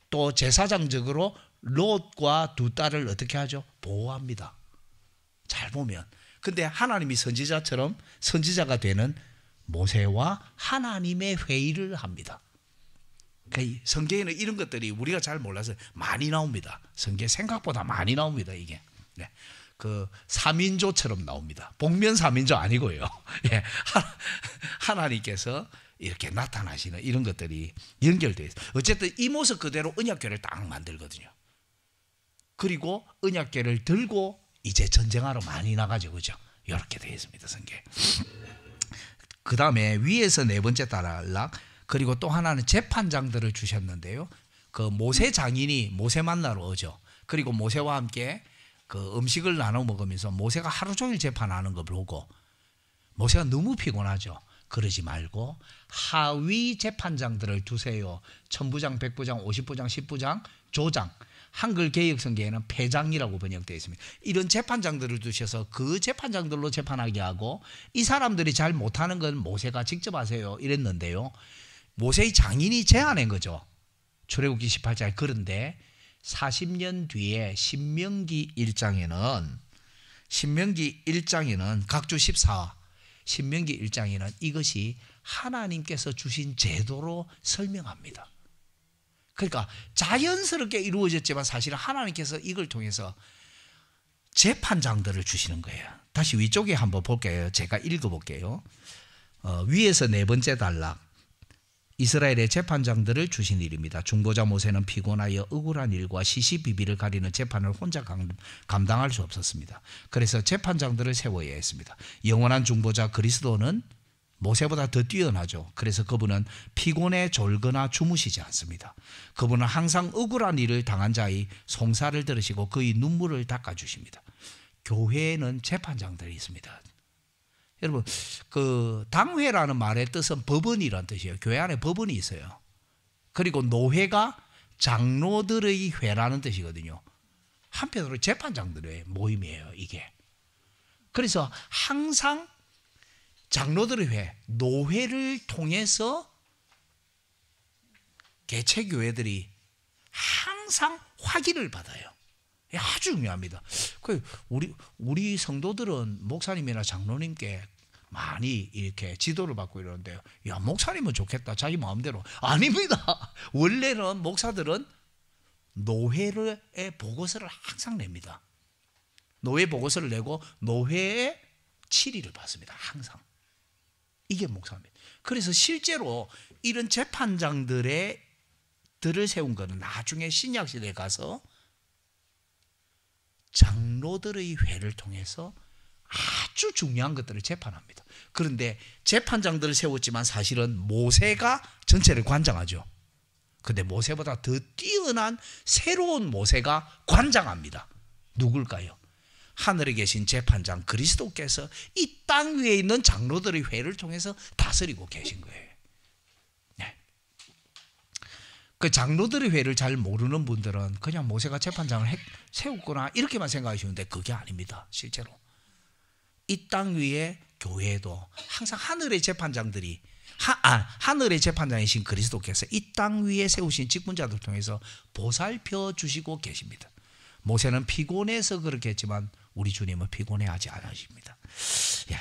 또 제사장적으로 롯과 두 딸을 어떻게 하죠? 보호합니다. 잘 보면. 근데 하나님이 선지자처럼 선지자가 되는 모세와 하나님의 회의를 합니다. 그러니까 성경에는 이런 것들이 우리가 잘 몰라서 많이 나옵니다. 성경 생각보다 많이 나옵니다. 이게. 네. 그 3인조처럼 나옵니다. 복면 3인조 아니고요. 예. 하나님께서 이렇게 나타나시는 이런 것들이 연결되어 있어요. 어쨌든 이 모습 그대로 언약궤를 딱 만들거든요. 그리고 언약궤를 들고 이제 전쟁하러 많이 나가죠. 그죠? 이렇게 되어 있습니다. 성경. 그 다음에 위에서 네 번째 단락, 그리고 또 하나는 재판장들을 주셨는데요. 그 모세 장인이 모세 만나러 오죠. 그리고 모세와 함께 그 음식을 나눠 먹으면서 모세가 하루 종일 재판하는 거 보고 모세가 너무 피곤하죠. 그러지 말고 하위 재판장들을 두세요. 천부장, 백부장, 50부장, 10부장, 조장. 한글 개역 성경에는 패장이라고 번역되어 있습니다. 이런 재판장들을 두셔서 그 재판장들로 재판하게 하고, 이 사람들이 잘 못하는 건 모세가 직접 하세요 이랬는데요. 모세의 장인이 제안한 거죠. 출애굽기 18장. 그런데 40년 뒤에 신명기 1장에는 각주 14, 신명기 1장에는 이것이 하나님께서 주신 제도로 설명합니다. 그러니까 자연스럽게 이루어졌지만 사실은 하나님께서 이걸 통해서 재판장들을 주시는 거예요. 다시 위쪽에 한번 볼게요. 제가 읽어볼게요. 위에서 네 번째 단락, 이스라엘의 재판장들을 주신 일입니다. 중보자 모세는 피곤하여 억울한 일과 시시비비를 가리는 재판을 혼자 감당할 수 없었습니다. 그래서 재판장들을 세워야 했습니다. 영원한 중보자 그리스도는 모세보다 더 뛰어나죠. 그래서 그분은 피곤에 졸거나 주무시지 않습니다. 그분은 항상 억울한 일을 당한 자의 송사를 들으시고 그의 눈물을 닦아주십니다. 교회에는 재판장들이 있습니다. 여러분, 그 당회라는 말의 뜻은 법원이라는 뜻이에요. 교회 안에 법원이 있어요. 그리고 노회가 장로들의 회라는 뜻이거든요. 한편으로 재판장들의 모임이에요, 이게. 그래서 항상 장로들의 회, 노회를 통해서 개체교회들이 항상 확인을 받아요. 아주 중요합니다. 우리 성도들은 목사님이나 장로님께 많이 이렇게 지도를 받고 이러는데요. 야, 목사님은 좋겠다. 자기 마음대로. 아닙니다. 원래는 목사들은 노회의 보고서를 항상 냅니다. 노회 보고서를 내고 노회의 질의를 받습니다. 항상. 이게 목사입니다. 그래서 실제로 이런 재판장들을 세운 거는 나중에 신약시대에 가서 장로들의 회를 통해서 아주 중요한 것들을 재판합니다. 그런데 재판장들을 세웠지만 사실은 모세가 전체를 관장하죠. 그런데 모세보다 더 뛰어난 새로운 모세가 관장합니다. 누굴까요? 하늘에 계신 재판장 그리스도께서 이 땅 위에 있는 장로들의 회를 통해서 다스리고 계신 거예요. 네. 그 장로들의 회를 잘 모르는 분들은 그냥 모세가 재판장을 세웠구나 이렇게만 생각하시는데 그게 아닙니다. 실제로 이 땅 위에 교회도 항상 하늘의 재판장들이 하늘의 재판장이신 그리스도께서 이 땅 위에 세우신 직분자들 통해서 보살펴 주시고 계십니다. 모세는 피곤해서 그렇게 했지만 우리 주님은 피곤해하지 않으십니다. 예.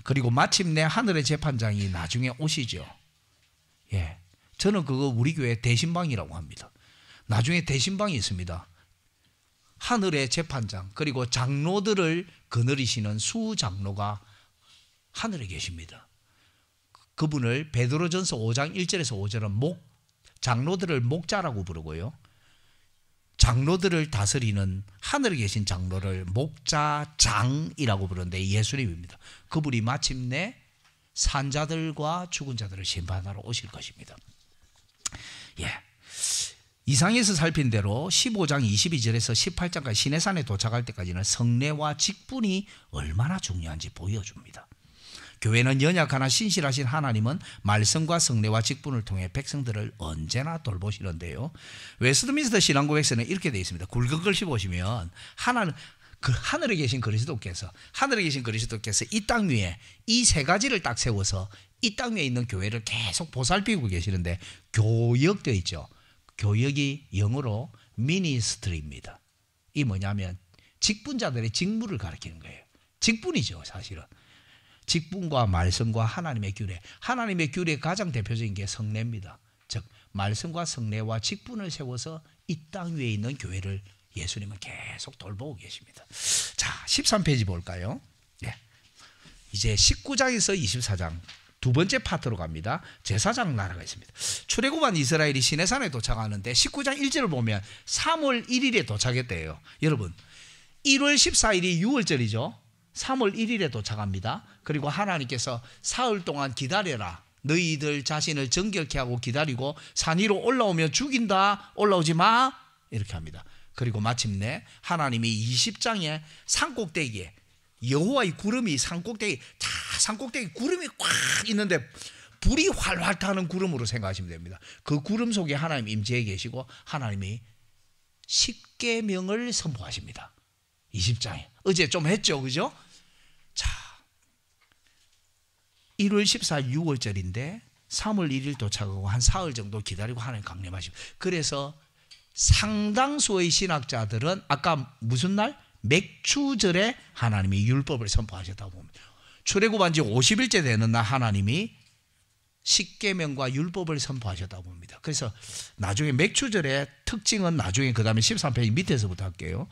그리고 마침내 하늘의 재판장이 나중에 오시죠. 예. 저는 그거 우리 교회 대신방이라고 합니다. 나중에 대신방이 있습니다. 하늘의 재판장 그리고 장로들을 거느리시는 수장로가 하늘에 계십니다. 그분을 베드로전서 5장 1절에서 5절은 장로들을 목자라고 부르고요. 장로들을 다스리는 하늘에 계신 장로를 목자장이라고 부르는데 예수님입니다. 그분이 마침내 산자들과 죽은 자들을 심판하러 오실 것입니다. 예. 이상에서 살핀 대로 15장 22절에서 18장까지 시내산에 도착할 때까지는 성례와 직분이 얼마나 중요한지 보여줍니다. 교회는 연약하나 신실하신 하나님은 말씀과 성례와 직분을 통해 백성들을 언제나 돌보시는데요. 웨스트민스터 신앙고백서는 이렇게 되어 있습니다. 굵은 글씨 보시면 하늘에 계신 그리스도께서 이 땅 위에 이 세 가지를 딱 세워서 이 땅 위에 있는 교회를 계속 보살피고 계시는데 교역되어 있죠. 교역이 영어로 미니스트리입니다. 이 뭐냐면 직분자들의 직무를 가리키는 거예요. 직분이죠, 사실은. 직분과 말씀과 하나님의 규례. 하나님의 규례의 가장 대표적인 게 성례입니다. 즉 말씀과 성례와 직분을 세워서 이 땅 위에 있는 교회를 예수님은 계속 돌보고 계십니다. 자, 13페이지 볼까요? 네. 이제 19장에서 24장 두 번째 파트로 갑니다. 제사장 나라가 있습니다. 출애굽한 이스라엘이 시내산에 도착하는데 19장 1절을 보면 3월 1일에 도착했대요. 여러분 1월 14일이 6월절이죠. 3월 1일에 도착합니다. 그리고 하나님께서 사흘 동안 기다려라. 너희들 자신을 정결케 하고 기다리고 산 위로 올라오면 죽인다. 올라오지 마. 이렇게 합니다. 그리고 마침내 하나님이 20장에 산꼭대기에 여호와의 구름이 산꼭대기 구름이 꽉 있는데 불이 활활 타는 구름으로 생각하시면 됩니다. 그 구름 속에 하나님 임재해 계시고 하나님이 십계명을 선포하십니다. 20장에 어제 좀 했죠, 그죠? 자, 1월 14일 6월절인데 3월 1일 도착하고 한 사흘 정도 기다리고 하나님 강림하십니다. 그래서 상당수의 신학자들은 아까 무슨 날? 맥추절에 하나님이 율법을 선포하셨다고 봅니다. 출애굽한 지 50일째 되는 날 하나님이 십계명과 율법을 선포하셨다고 봅니다. 그래서 나중에 맥추절의 특징은 나중에 그 다음에 13페이지 밑에서부터 할게요.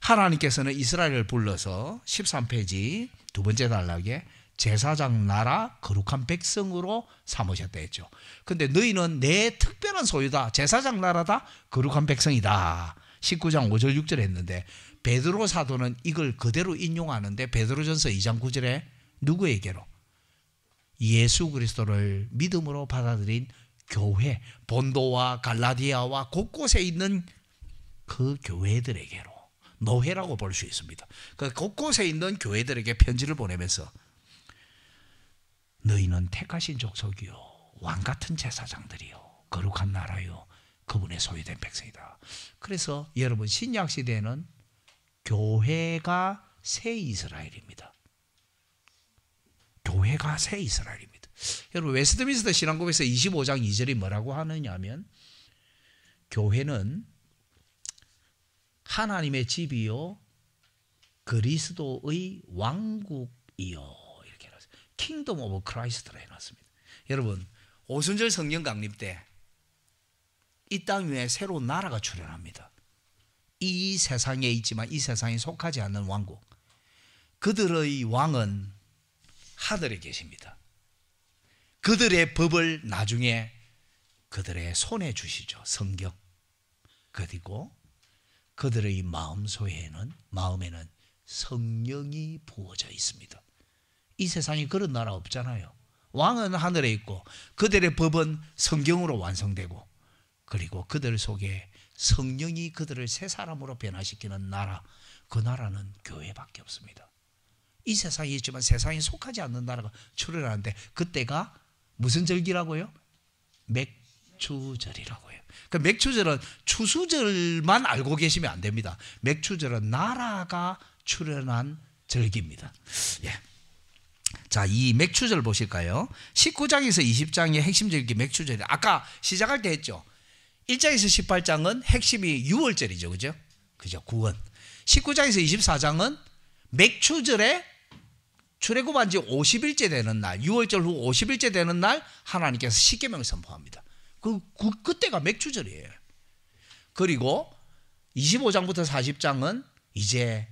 하나님께서는 이스라엘을 불러서 13페이지 두 번째 단락에 제사장 나라 거룩한 백성으로 삼으셨다 했죠. 근데 너희는 내 특별한 소유다. 제사장 나라다. 거룩한 백성이다. 19장 5절 6절 했는데 베드로 사도는 이걸 그대로 인용하는데 베드로전서 2장 9절에 누구에게로? 예수 그리스도를 믿음으로 받아들인 교회, 본도와 갈라디아와 곳곳에 있는 그 교회들에게로 노회라고 볼 수 있습니다. 그 곳곳에 있는 교회들에게 편지를 보내면서 너희는 택하신 족속이요 왕같은 제사장들이요 거룩한 나라요 그분의 소유된 백성이다. 그래서 여러분 신약시대에는 교회가 새 이스라엘입니다. 교회가 새 이스라엘입니다. 여러분 웨스트민스터 신앙고백서 25장 2절이 뭐라고 하느냐 하면 교회는 하나님의 집이요 그리스도의 왕국이요 이렇게 해놨어요. 킹덤 오브 크라이스트라 해놨습니다. 여러분 오순절 성령 강림 때 이 땅 위에 새로운 나라가 출현합니다. 이 세상에 있지만 이 세상에 속하지 않는 왕국. 그들의 왕은 하늘에 계십니다. 그들의 법을 나중에 그들의 손에 주시죠. 성경. 그리고 그들의 마음에는 성령이 부어져 있습니다. 이 세상에 그런 나라 없잖아요. 왕은 하늘에 있고 그들의 법은 성경으로 완성되고 그리고 그들 속에 성령이 그들을 새 사람으로 변화시키는 나라, 그 나라는 교회밖에 없습니다. 이 세상에 있지만 세상에 속하지 않는 나라가 출현하는데 그때가 무슨 절기라고요? 맥추절이라고요. 그 맥추절은 추수절만 알고 계시면 안 됩니다. 맥추절은 나라가 출현한 절기입니다. 예. 자, 이 맥추절 보실까요? 19장에서 20장의 핵심적인 맥추절이 아까 시작할 때 했죠. 1장에서 18장은 핵심이 6월절이죠. 그죠? 그죠? 구원. 19장에서 24장은 맥추절에 출애굽한 지 50일째 되는 날, 6월절 후 50일째 되는 날 하나님께서 십계명을 선포합니다. 그때가 맥추절이에요. 그리고 25장부터 40장은 이제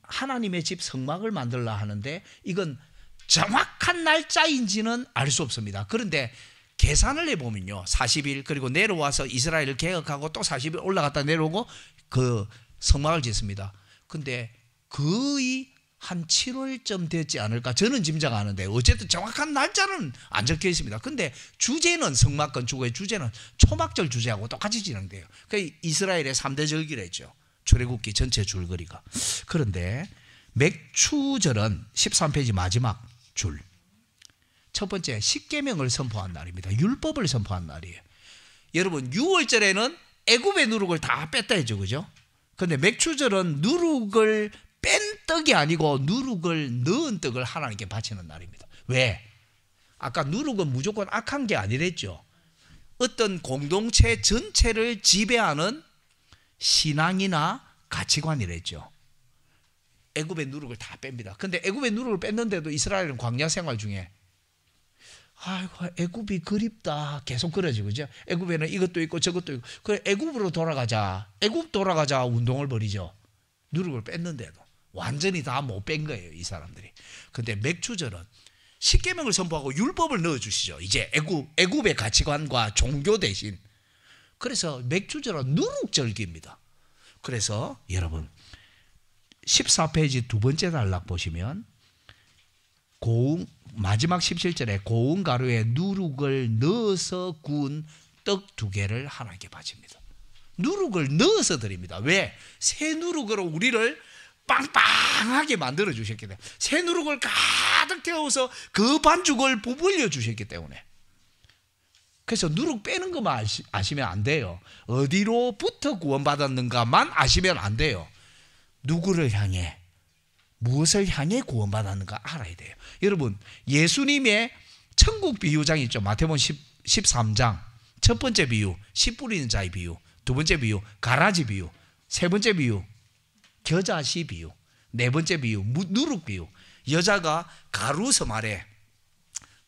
하나님의 집 성막을 만들라 하는데 이건 정확한 날짜인지는 알 수 없습니다. 그런데 계산을 해보면요, 40일 그리고 내려와서 이스라엘을 개혁하고 또 40일 올라갔다 내려오고 그 성막을 짓습니다. 근데 거의 한 7월쯤 됐지 않을까 저는 짐작하는데, 어쨌든 정확한 날짜는 안 적혀 있습니다. 근데 주제는, 성막 건축의 주제는 초막절 주제하고 똑같이 진행돼요. 그 이스라엘의 3대 절기랬죠. 출애굽기 전체 줄거리가. 그런데 맥추절은 13페이지 마지막 줄, 첫 번째 십계명을 선포한 날입니다. 율법을 선포한 날이에요. 여러분, 6월절에는 애굽의 누룩을 다 뺐다 했죠. 그죠? 근데 맥추절은 누룩을 뺀 떡이 아니고 누룩을 넣은 떡을 하나님께 바치는 날입니다. 왜? 아까 누룩은 무조건 악한 게 아니랬죠. 어떤 공동체 전체를 지배하는 신앙이나 가치관이랬죠. 애굽의 누룩을 다 뺍니다. 근데 애굽의 누룩을 뺐는데도 이스라엘은 광야 생활 중에 아이고 애굽이 그립다 계속 그러지. 그죠? 애굽에는 이것도 있고 저것도 있고. 그 애굽으로 돌아가자, 애굽 돌아가자 운동을 벌이죠. 누룩을 뺐는데도 완전히 다 못 뺀 거예요, 이 사람들이. 근데 맥추절은 십계명을 선포하고 율법을 넣어주시죠. 이제 애굽의 가치관과 종교 대신. 그래서 맥추절은 누룩절기입니다. 그래서 여러분 14페이지 두 번째 단락 보시면 고운, 마지막 17절에 고운 가루에 누룩을 넣어서 구운 떡 2개를 하나님께 바칩니다. 누룩을 넣어서 드립니다. 왜? 새 누룩으로 우리를 빵빵하게 만들어 주셨기 때문에, 새 누룩을 가득 태워서 그 반죽을 부풀려 주셨기 때문에. 그래서 누룩 빼는 것만 아시면 안 돼요. 어디로부터 구원받았는가만 아시면 안 돼요. 누구를 향해, 무엇을 향해 구원받았는가 알아야 돼요. 여러분, 예수님의 천국 비유장 있죠. 마태복음 13장 첫 번째 비유 씨 뿌리는 자의 비유, 두 번째 비유 가라지 비유, 세 번째 비유 겨자씨 비유, 네 번째 비유 누룩 비유. 여자가 가루 섬 아래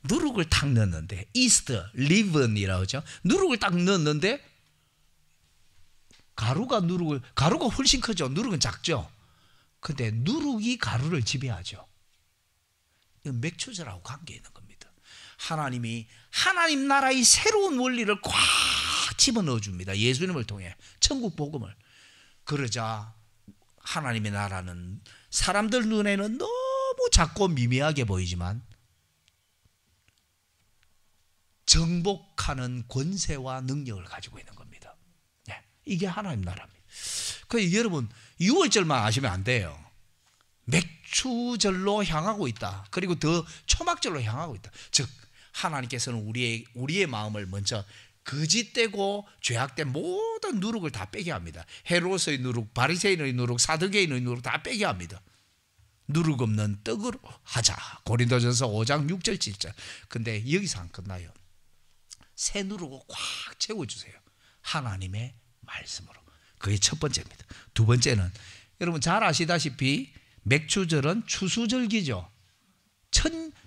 누룩을 탁 넣었는데, 이스트, 리븐이라고 하죠. 누룩을 딱 넣었는데 가루가 훨씬 크죠. 누룩은 작죠. 근데 누룩이 가루를 지배하죠. 이건 맥추절하고 관계 있는 겁니다. 하나님이 하나님 나라의 새로운 원리를 꽉 집어넣어 줍니다. 예수님을 통해 천국 복음을. 그러자 하나님의 나라는 사람들 눈에는 너무 작고 미미하게 보이지만 정복하는 권세와 능력을 가지고 있는 겁니다. 네, 이게 하나님 나라입니다. 그래서 여러분 6월절만 아시면 안 돼요. 맥추절로 향하고 있다. 그리고 더 초막절로 향하고 있다. 즉 하나님께서는 우리의 마음을 먼저 거짓되고 죄악된 모든 누룩을 다 빼게 합니다. 헤롯의 누룩, 바리새인의 누룩, 사두개인의 누룩 다 빼게 합니다. 누룩 없는 떡으로 하자. 고린도전서 5장 6절 7절. 근데 여기서 안 끝나요. 새 누룩을 꽉 채워주세요. 하나님의 말씀으로. 그게 첫 번째입니다. 두 번째는 여러분 잘 아시다시피 맥추절은 추수절기죠.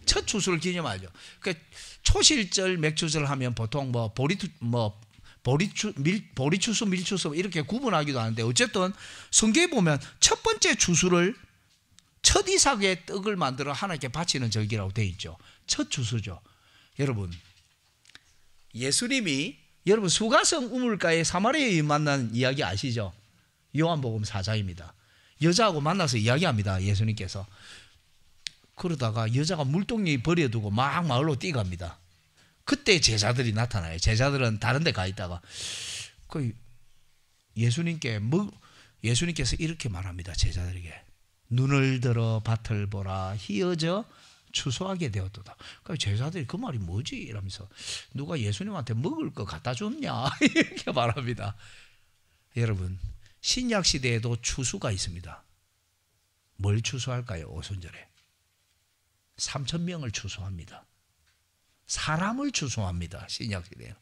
첫 추수를 기념하죠. 그러니까 초실절 맥추절 하면 보통 보리추수, 밀추수 이렇게 구분하기도 하는데, 어쨌든 성경에 보면 첫 번째 추수를 첫 이삭의 떡을 만들어 하나님께 바치는 절기라고 되어 있죠. 첫 추수죠. 여러분 예수님이 여러분 수가성 우물가에 사마리아 여인 만난 이야기 아시죠? 요한복음 4장입니다. 여자하고 만나서 이야기합니다. 예수님께서. 그러다가 여자가 물동이 버려두고 막 마을로 뛰갑니다. 그때 제자들이 나타나요. 제자들은 다른 데 가 있다가 예수님께서 이렇게 말합니다. 제자들에게 눈을 들어 밭을 보라, 희어져 추수하게 되었도다. 그러니까 제자들이 그 말이 뭐지? 이러면서 누가 예수님한테 먹을 거 갖다 줬냐? 이렇게 말합니다. 여러분 신약 시대에도 추수가 있습니다. 뭘 추수할까요? 오순절에 3,000명을 추수합니다. 사람을 추수합니다. 신약시대에는.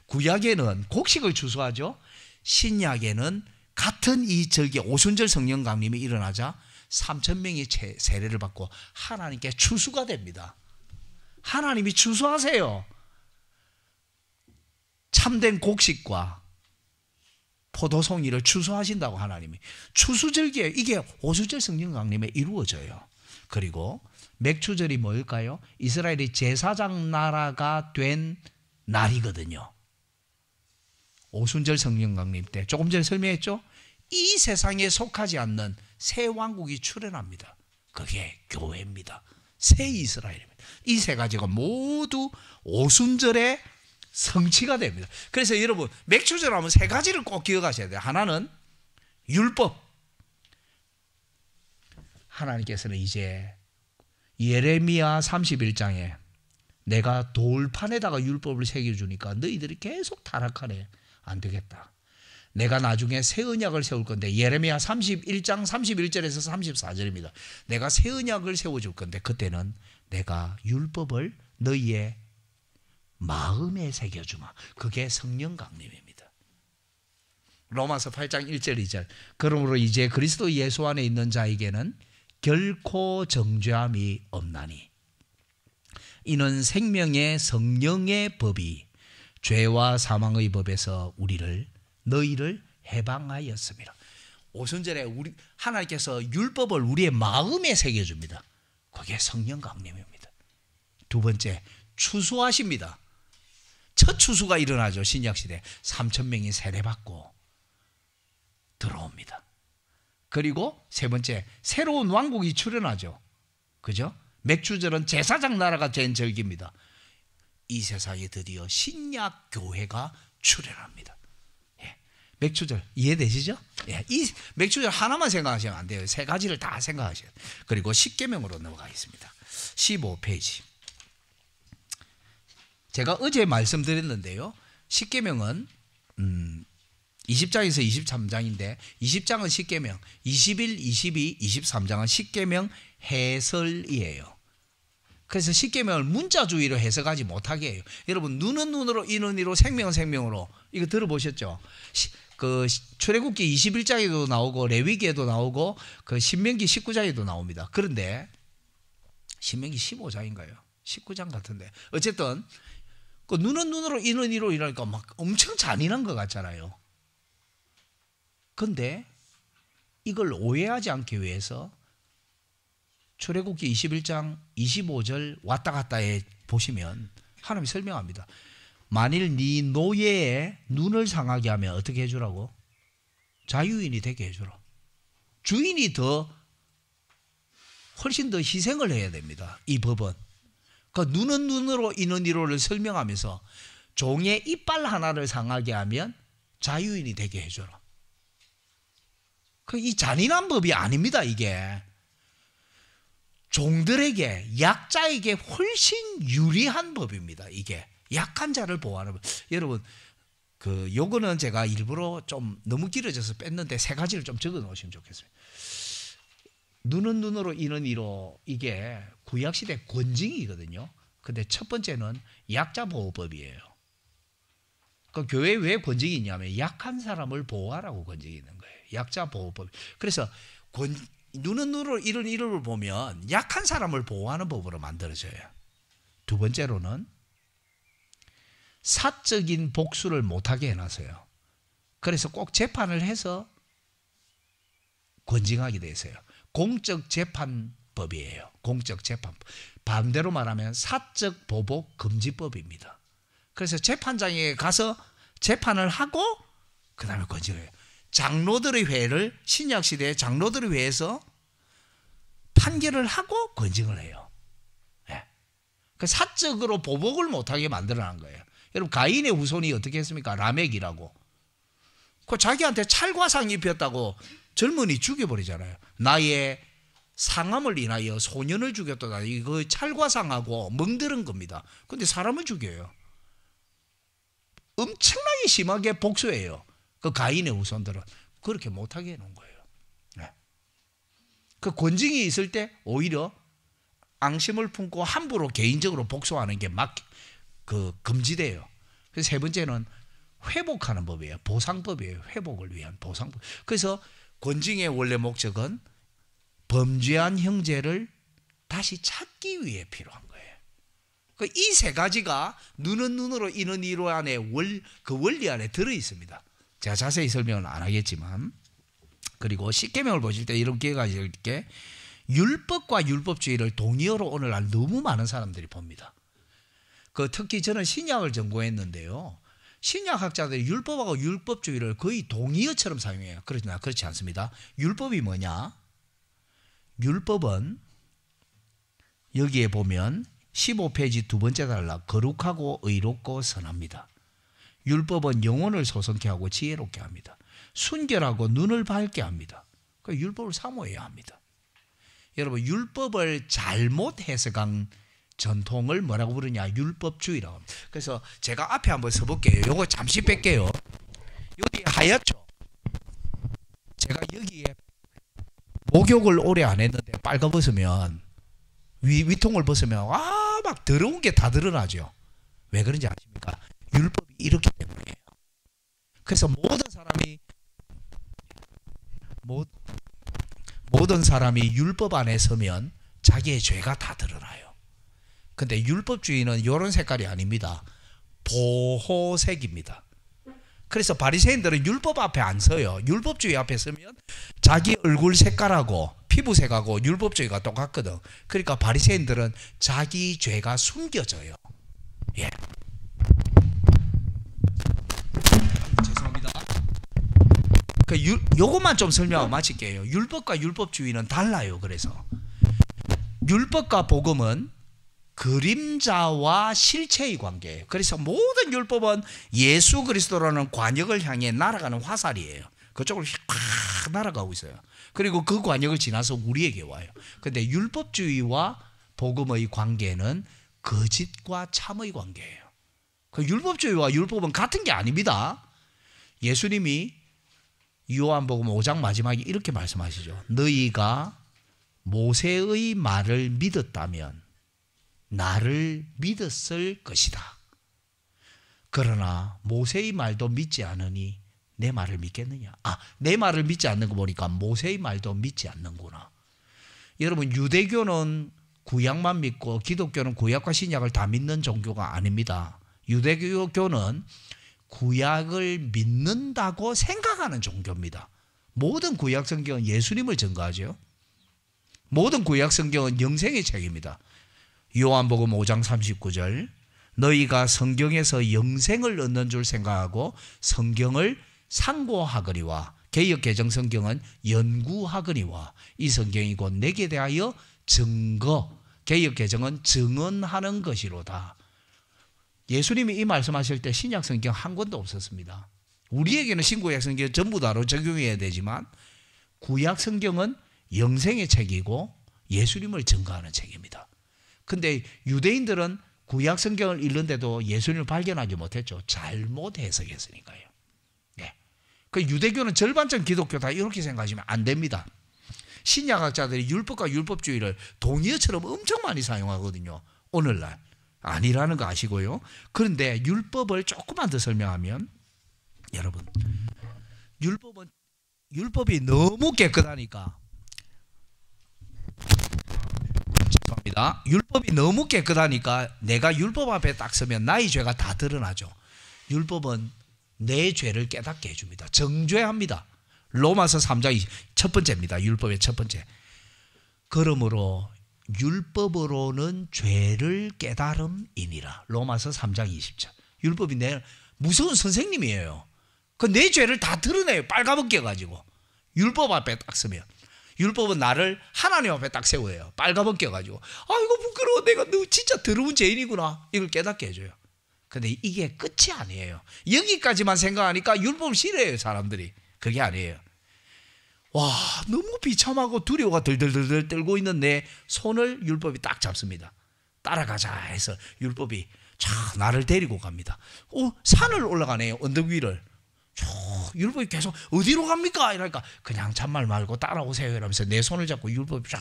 구약에는 곡식을 추수하죠. 신약에는 같은 이 절기 오순절 성령 강림이 일어나자 3,000명이 세례를 받고 하나님께 추수가 됩니다. 하나님이 추수하세요. 참된 곡식과 포도송이를 추수하신다고 하나님이. 추수절기에 이게 오순절 성령 강림에 이루어져요. 그리고 맥추절이 뭘까요? 이스라엘이 제사장 나라가 된 날이거든요. 오순절 성령 강림 때 조금 전에 설명했죠? 이 세상에 속하지 않는 새 왕국이 출현합니다. 그게 교회입니다. 새 이스라엘입니다. 이 세 가지가 모두 오순절에 성취가 됩니다. 그래서 여러분 맥추절 하면 세 가지를 꼭 기억하셔야 돼요. 하나는 율법. 하나님께서는 이제 예레미야 31장에 내가 돌판에다가 율법을 새겨주니까 너희들이 계속 타락하네. 안 되겠다. 내가 나중에 새 언약을 세울 건데 예레미야 31장 31절에서 34절입니다. 내가 새 언약을 세워줄 건데 그때는 내가 율법을 너희의 마음에 새겨주마. 그게 성령 강림입니다. 로마서 8장 1절 2절 그러므로 이제 그리스도 예수 안에 있는 자에게는 결코 정죄함이 없나니 이는 생명의 성령의 법이 죄와 사망의 법에서 너희를 해방하였습니다. 오순절에 하나님께서 율법을 우리의 마음에 새겨줍니다. 그게 성령 강림입니다. 두 번째, 추수하십니다. 첫 추수가 일어나죠. 신약시대 3,000명이 세례받고 들어옵니다. 그리고 세 번째, 새로운 왕국이 출현하죠. 그죠? 맥추절은 제사장 나라가 된 절기입니다. 이 세상에 드디어 신약 교회가 출현합니다. 예. 맥추절 이해되시죠? 예. 이 맥추절 하나만 생각하시면 안 돼요. 세 가지를 다 생각하셔야 돼요. 그리고 십계명으로 넘어가겠습니다. 15페이지. 제가 어제 말씀드렸는데요. 십계명은 20장에서 23장인데 20장은 십계명, 21, 22, 23장은 십계명 해설이에요. 그래서 십계명을 문자주의로 해석하지 못하게 해요. 여러분 눈은 눈으로 이는 이로 생명은 생명으로 이거 들어보셨죠? 그 출애굽기 21장에도 나오고 레위기에도 나오고 그 신명기 19장에도 나옵니다. 그런데 신명기 15장인가요? 19장 같은데 어쨌든 그 눈은 눈으로 이는 이로 이러니까 막 엄청 잔인한 것 같잖아요. 근데 이걸 오해하지 않기 위해서 출애굽기 21장 25절 왔다 갔다에 보시면 하나님이 설명합니다. 만일 네 노예의 눈을 상하게 하면 어떻게 해주라고? 자유인이 되게 해주라. 주인이 훨씬 더 희생을 해야 됩니다. 이 법은. 그 눈은 눈으로 이는 이로를 설명하면서 종의 이빨 하나를 상하게 하면 자유인이 되게 해줘라. 이 잔인한 법이 아닙니다. 이게 종들에게 약자에게 훨씬 유리한 법입니다. 이게 약한 자를 보호하는 법. 여러분 요거는 제가 일부러 좀 너무 길어져서 뺐는데 세 가지를 좀 적어 놓으시면 좋겠습니다. 눈은 눈으로 이는 이로 이게 구약시대 권징이거든요. 근데 첫 번째는 약자보호법이에요. 그 교회에 왜 권징이 있냐면 약한 사람을 보호하라고 권징이 있는 거예요. 약자보호법. 그래서 눈은 눈으로 이런 이름을 보면 약한 사람을 보호하는 법으로 만들어져요. 두 번째로는 사적인 복수를 못하게 해놨어요. 그래서 꼭 재판을 해서 권징하게 돼 있어요. 공적 재판법이에요. 공적 재판법. 반대로 말하면 사적 보복 금지법입니다. 그래서 재판장에 가서 재판을 하고 그 다음에 권징해요. 장로들의 회를 신약시대에 장로들의 회에서 판결을 하고 권징을 해요. 네. 그 사적으로 보복을 못하게 만들어낸 거예요. 여러분 가인의 후손이 어떻게 했습니까? 라멕이라고. 그 자기한테 찰과상 입혔다고 젊은이 죽여버리잖아요. 나의 상함을 인하여 소년을 죽였다. 이거 찰과상하고 멍들은 겁니다. 근데 사람을 죽여요. 엄청나게 심하게 복수해요. 그 가인의 후손들은 그렇게 못하게 해놓은 거예요. 네. 그 권징이 있을 때 오히려 앙심을 품고 함부로 개인적으로 복수하는 게 금지돼요. 그래서 세 번째는 회복하는 법이에요. 보상법이에요. 회복을 위한 보상법. 그래서 권징의 원래 목적은 범죄한 형제를 다시 찾기 위해 필요한 거예요. 이 세 가지가 눈은 눈으로 이는 이로 안에 그 원리 안에 들어 있습니다. 제가 자세히 설명은 안 하겠지만, 그리고 십계명을 보실 때 이런 기회가 있을 게 율법과 율법주의를 동의어로 오늘날 너무 많은 사람들이 봅니다. 특히 저는 신약을 전공했는데요. 신약학자들이 율법하고 율법주의를 거의 동의어처럼 사용해요. 그러나 그렇지 않습니다. 율법이 뭐냐? 율법은 여기에 보면 15페이지 두 번째 단락, 거룩하고 의롭고 선합니다. 율법은 영혼을 소성케 하고 지혜롭게 합니다. 순결하고 눈을 밝게 합니다. 율법을 사모해야 합니다. 여러분, 율법을 잘못 해석한 전통을 뭐라고 부르냐? 율법주의라고 합니다. 그래서 제가 앞에 한번 써볼게요. 요거 잠시 뺄게요. 여기 하얗죠? 제가 여기에 목욕을 오래 안 했는데 빨가벗으면 위통을 벗으면 막 더러운 게 다 드러나죠. 왜 그런지 아십니까? 율법이 이렇기 때문이에요. 그래서 모든 사람이 율법 안에 서면 자기의 죄가 다 드러나요. 근데 율법주의는 이런 색깔이 아닙니다. 보호색입니다. 그래서 바리새인들은 율법 앞에 안 서요. 율법주의 앞에 서면 자기 얼굴 색깔하고 피부색하고 율법주의가 똑같거든. 그러니까 바리새인들은 자기 죄가 숨겨져요. 예. 죄송합니다. 요것만 좀 설명하고 마칠게요. 율법과 율법주의는 달라요. 그래서 율법과 복음은 그림자와 실체의 관계예요. 그래서 모든 율법은 예수 그리스도라는 관역을 향해 날아가는 화살이에요. 그쪽으로 확 날아가고 있어요. 그리고 그 관역을 지나서 우리에게 와요. 그런데 율법주의와 복음의 관계는 거짓과 참의 관계예요. 율법주의와 율법은 같은 게 아닙니다. 예수님이 요한복음 5장 마지막에 이렇게 말씀하시죠. 너희가 모세의 말을 믿었다면 나를 믿었을 것이다. 그러나 모세의 말도 믿지 않으니 내 말을 믿겠느냐? 내 말을 믿지 않는 거 보니까 모세의 말도 믿지 않는구나. 여러분, 유대교는 구약만 믿고 기독교는 구약과 신약을 다 믿는 종교가 아닙니다. 유대교는 구약을 믿는다고 생각하는 종교입니다. 모든 구약 성경은 예수님을 증거하죠. 모든 구약 성경은 영생의 책입니다. 요한복음 5장 39절, 너희가 성경에서 영생을 얻는 줄 생각하고 성경을 상고하거니와, 개역 개정 성경은 연구하거니와 이 성경이 곧 내게 대하여 증거, 개역 개정은 증언하는 것이로다. 예수님이 이 말씀하실 때 신약 성경 한 권도 없었습니다. 우리에게는 신구약 성경 전부 다로 적용해야 되지만 구약 성경은 영생의 책이고 예수님을 증거하는 책입니다. 근데 유대인들은 구약 성경을 읽는데도 예수님을 발견하지 못했죠. 잘못 해석했으니까요. 네. 유대교는 절반적 기독교다 이렇게 생각하시면 안 됩니다. 신약학자들이 율법과 율법주의를 동의어처럼 엄청 많이 사용하거든요. 오늘날 아니라는 거 아시고요. 그런데 율법을 조금만 더 설명하면, 여러분, 율법이 너무 깨끗하니까, 죄송합니다. 율법이 너무 깨끗하니까 내가 율법 앞에 딱 서면 나의 죄가 다 드러나죠. 율법은 내 죄를 깨닫게 해줍니다. 정죄합니다. 로마서 3장 첫 번째입니다. 율법의 첫 번째. 그러므로 율법으로는 죄를 깨달음이니라. 로마서 3장 20절. 율법이 내 무서운 선생님이에요. 내 죄를 다 드러내요. 빨가벗겨 가지고. 율법 앞에 딱 서면. 율법은 나를 하나님 앞에 딱 세워요. 빨가벗겨 가지고. 이거 부끄러워. 내가 너 진짜 더러운 죄인이구나. 이걸 깨닫게 해줘요. 근데 이게 끝이 아니에요. 여기까지만 생각하니까 율법을 싫어해요, 사람들이. 그게 아니에요. 와, 너무 비참하고 두려워가 덜덜덜 떨고 있는 내 손을 율법이 딱 잡습니다. 따라가자 해서 율법이 촥 나를 데리고 갑니다. 산을 올라가네요. 언덕 위를. 율법이 계속 어디로 갑니까? 이러니까 그냥 잔말 말고 따라오세요 이러면서 내 손을 잡고 율법이 쫙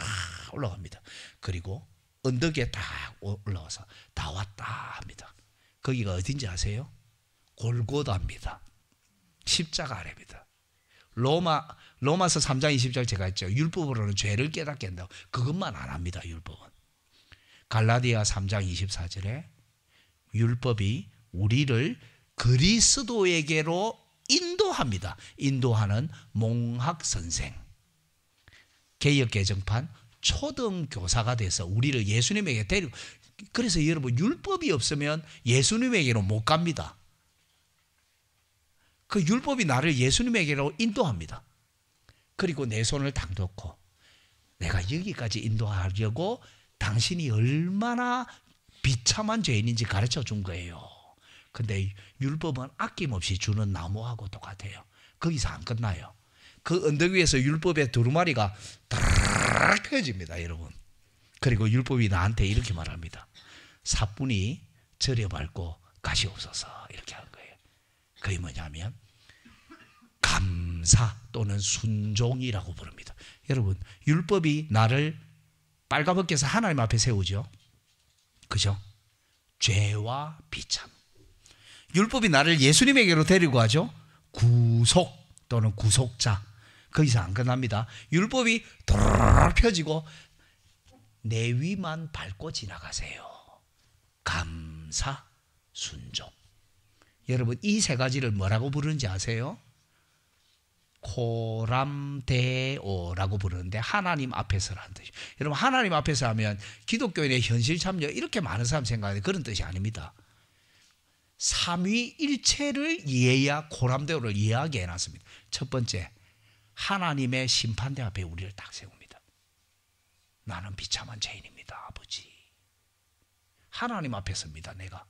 올라갑니다. 그리고 언덕에 딱 올라와서 다 왔다 합니다. 거기가 어딘지 아세요? 골고다입니다. 십자가 아래입니다. 로마서 3장 20절 제가 했죠. 율법으로는 죄를 깨닫게 한다고. 그것만 안 합니다. 율법은. 갈라디아 3장 24절에 율법이 우리를 그리스도에게로 인도합니다. 인도하는 몽학선생. 개역개정판 초등교사가 돼서 우리를 예수님에게 데리고, 그래서 여러분 율법이 없으면 예수님에게로 못 갑니다. 그 율법이 나를 예수님에게로 인도합니다. 그리고 내 손을 딱 놓고 내가 여기까지 인도하려고 당신이 얼마나 비참한 죄인인지 가르쳐 준 거예요. 근데 율법은 아낌없이 주는 나무하고 똑같아요. 거기서 안 끝나요. 그 언덕 위에서 율법의 두루마리가 다르르 펴집니다, 여러분. 그리고 율법이 나한테 이렇게 말합니다. 사뿐히 절여 밟고 가시옵소서, 이렇게 하는 거예요. 그게 뭐냐면 감사 또는 순종이라고 부릅니다. 여러분, 율법이 나를 빨가벗겨서 하나님 앞에 세우죠. 그죠? 죄와 비참. 율법이 나를 예수님에게로 데리고 가죠. 구속 또는 구속자. 거기서 안 끝납니다. 율법이 도르르 펴지고 내 위만 밟고 지나가세요. 감사, 순종. 여러분, 이 세 가지를 뭐라고 부르는지 아세요? 코람데오라고 부르는데 하나님 앞에서라는 뜻이에요. 여러분, 하나님 앞에서 하면 기독교인의 현실 참여 이렇게 많은 사람 생각하는데 그런 뜻이 아닙니다. 삼위일체를 코람데오를 이해하게 해놨습니다. 첫 번째, 하나님의 심판대 앞에 우리를 딱 세웁니다. 나는 비참한 죄인입니다, 아버지. 하나님 앞에 섭니다, 내가.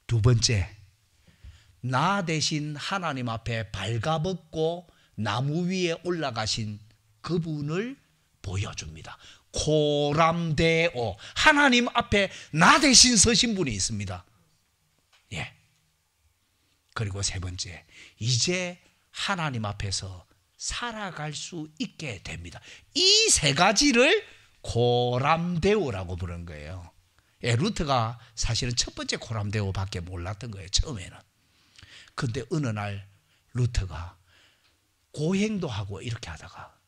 두 번째, 나 대신 하나님 앞에 발가벗고 나무 위에 올라가신 그분을 보여줍니다. 코람데오, 하나님 앞에 나 대신 서신 분이 있습니다. 예. 그리고 세 번째, 이제 하나님 앞에서 살아갈 수 있게 됩니다. 이 세 가지를 코람데오라고 부르는 거예요. 예, 루트가 사실은 첫 번째 코람데오밖에 몰랐던 거예요, 처음에는. 근데 어느 날 루트가 고행도 하고 이렇게 하다가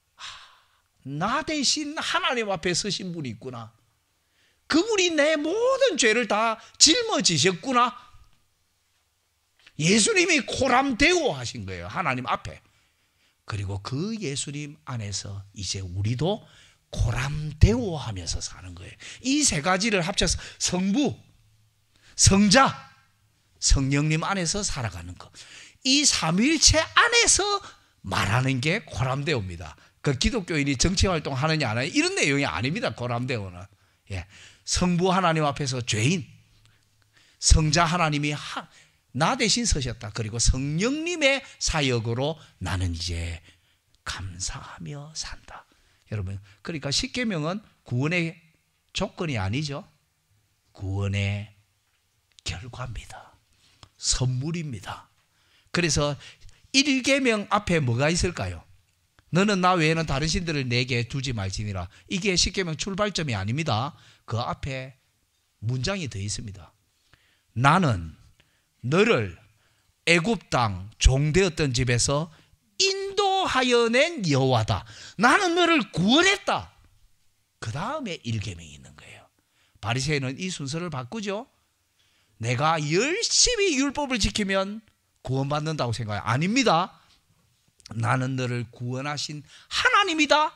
나 대신 하나님 앞에 서신 분이 있구나. 그분이 내 모든 죄를 다 짊어지셨구나. 예수님이 코람데오 하신 거예요, 하나님 앞에. 그리고 그 예수님 안에서 이제 우리도 코람데오 하면서 사는 거예요. 이 세 가지를 합쳐서 성부, 성자, 성령님 안에서 살아가는 것. 이 삼위일체 안에서 말하는 게 코람데오입니다. 그 기독교인이 정치활동 하느냐 안 하느냐 이런 내용이 아닙니다. 코람데오는. 예. 성부 하나님 앞에서 죄인, 성자 하나님이 나 대신 서셨다. 그리고 성령님의 사역으로 나는 이제 감사하며 산다. 여러분, 그러니까 십계명은 구원의 조건이 아니죠. 구원의 결과입니다. 선물입니다. 그래서 1계명 앞에 뭐가 있을까요? 너는 나 외에는 다른 신들을 내게 두지 말지니라. 이게 십계명 출발점이 아닙니다. 그 앞에 문장이 더 있습니다. 나는 너를 애굽 땅 종되었던 집에서 인도하여 낸 여호와다. 나는 너를 구원했다. 그 다음에 1계명이 있는 거예요. 바리새인은 이 순서를 바꾸죠. 내가 열심히 율법을 지키면 구원받는다고 생각해요. 아닙니다. 나는 너를 구원하신 하나님이다.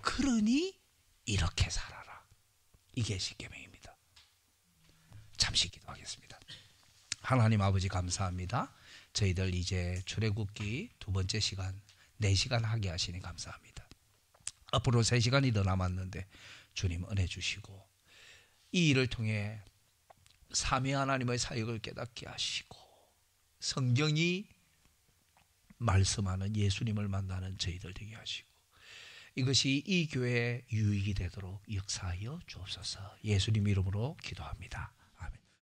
그러니 이렇게 살아라. 이게 십계명입니다. 잠시 기도하겠습니다. 하나님 아버지 감사합니다. 저희들 이제 출애굽기 두 번째 시간 4시간 하게 하시니 감사합니다. 앞으로 3시간이 더 남았는데 주님 은혜 주시고 이 일을 통해 삼위 하나님의 사역을 깨닫게 하시고 성경이 말씀하는 예수님을 만나는 저희들 되게 하시고 이것이 이 교회의 유익이 되도록 역사하여 주옵소서. 예수님 이름으로 기도합니다.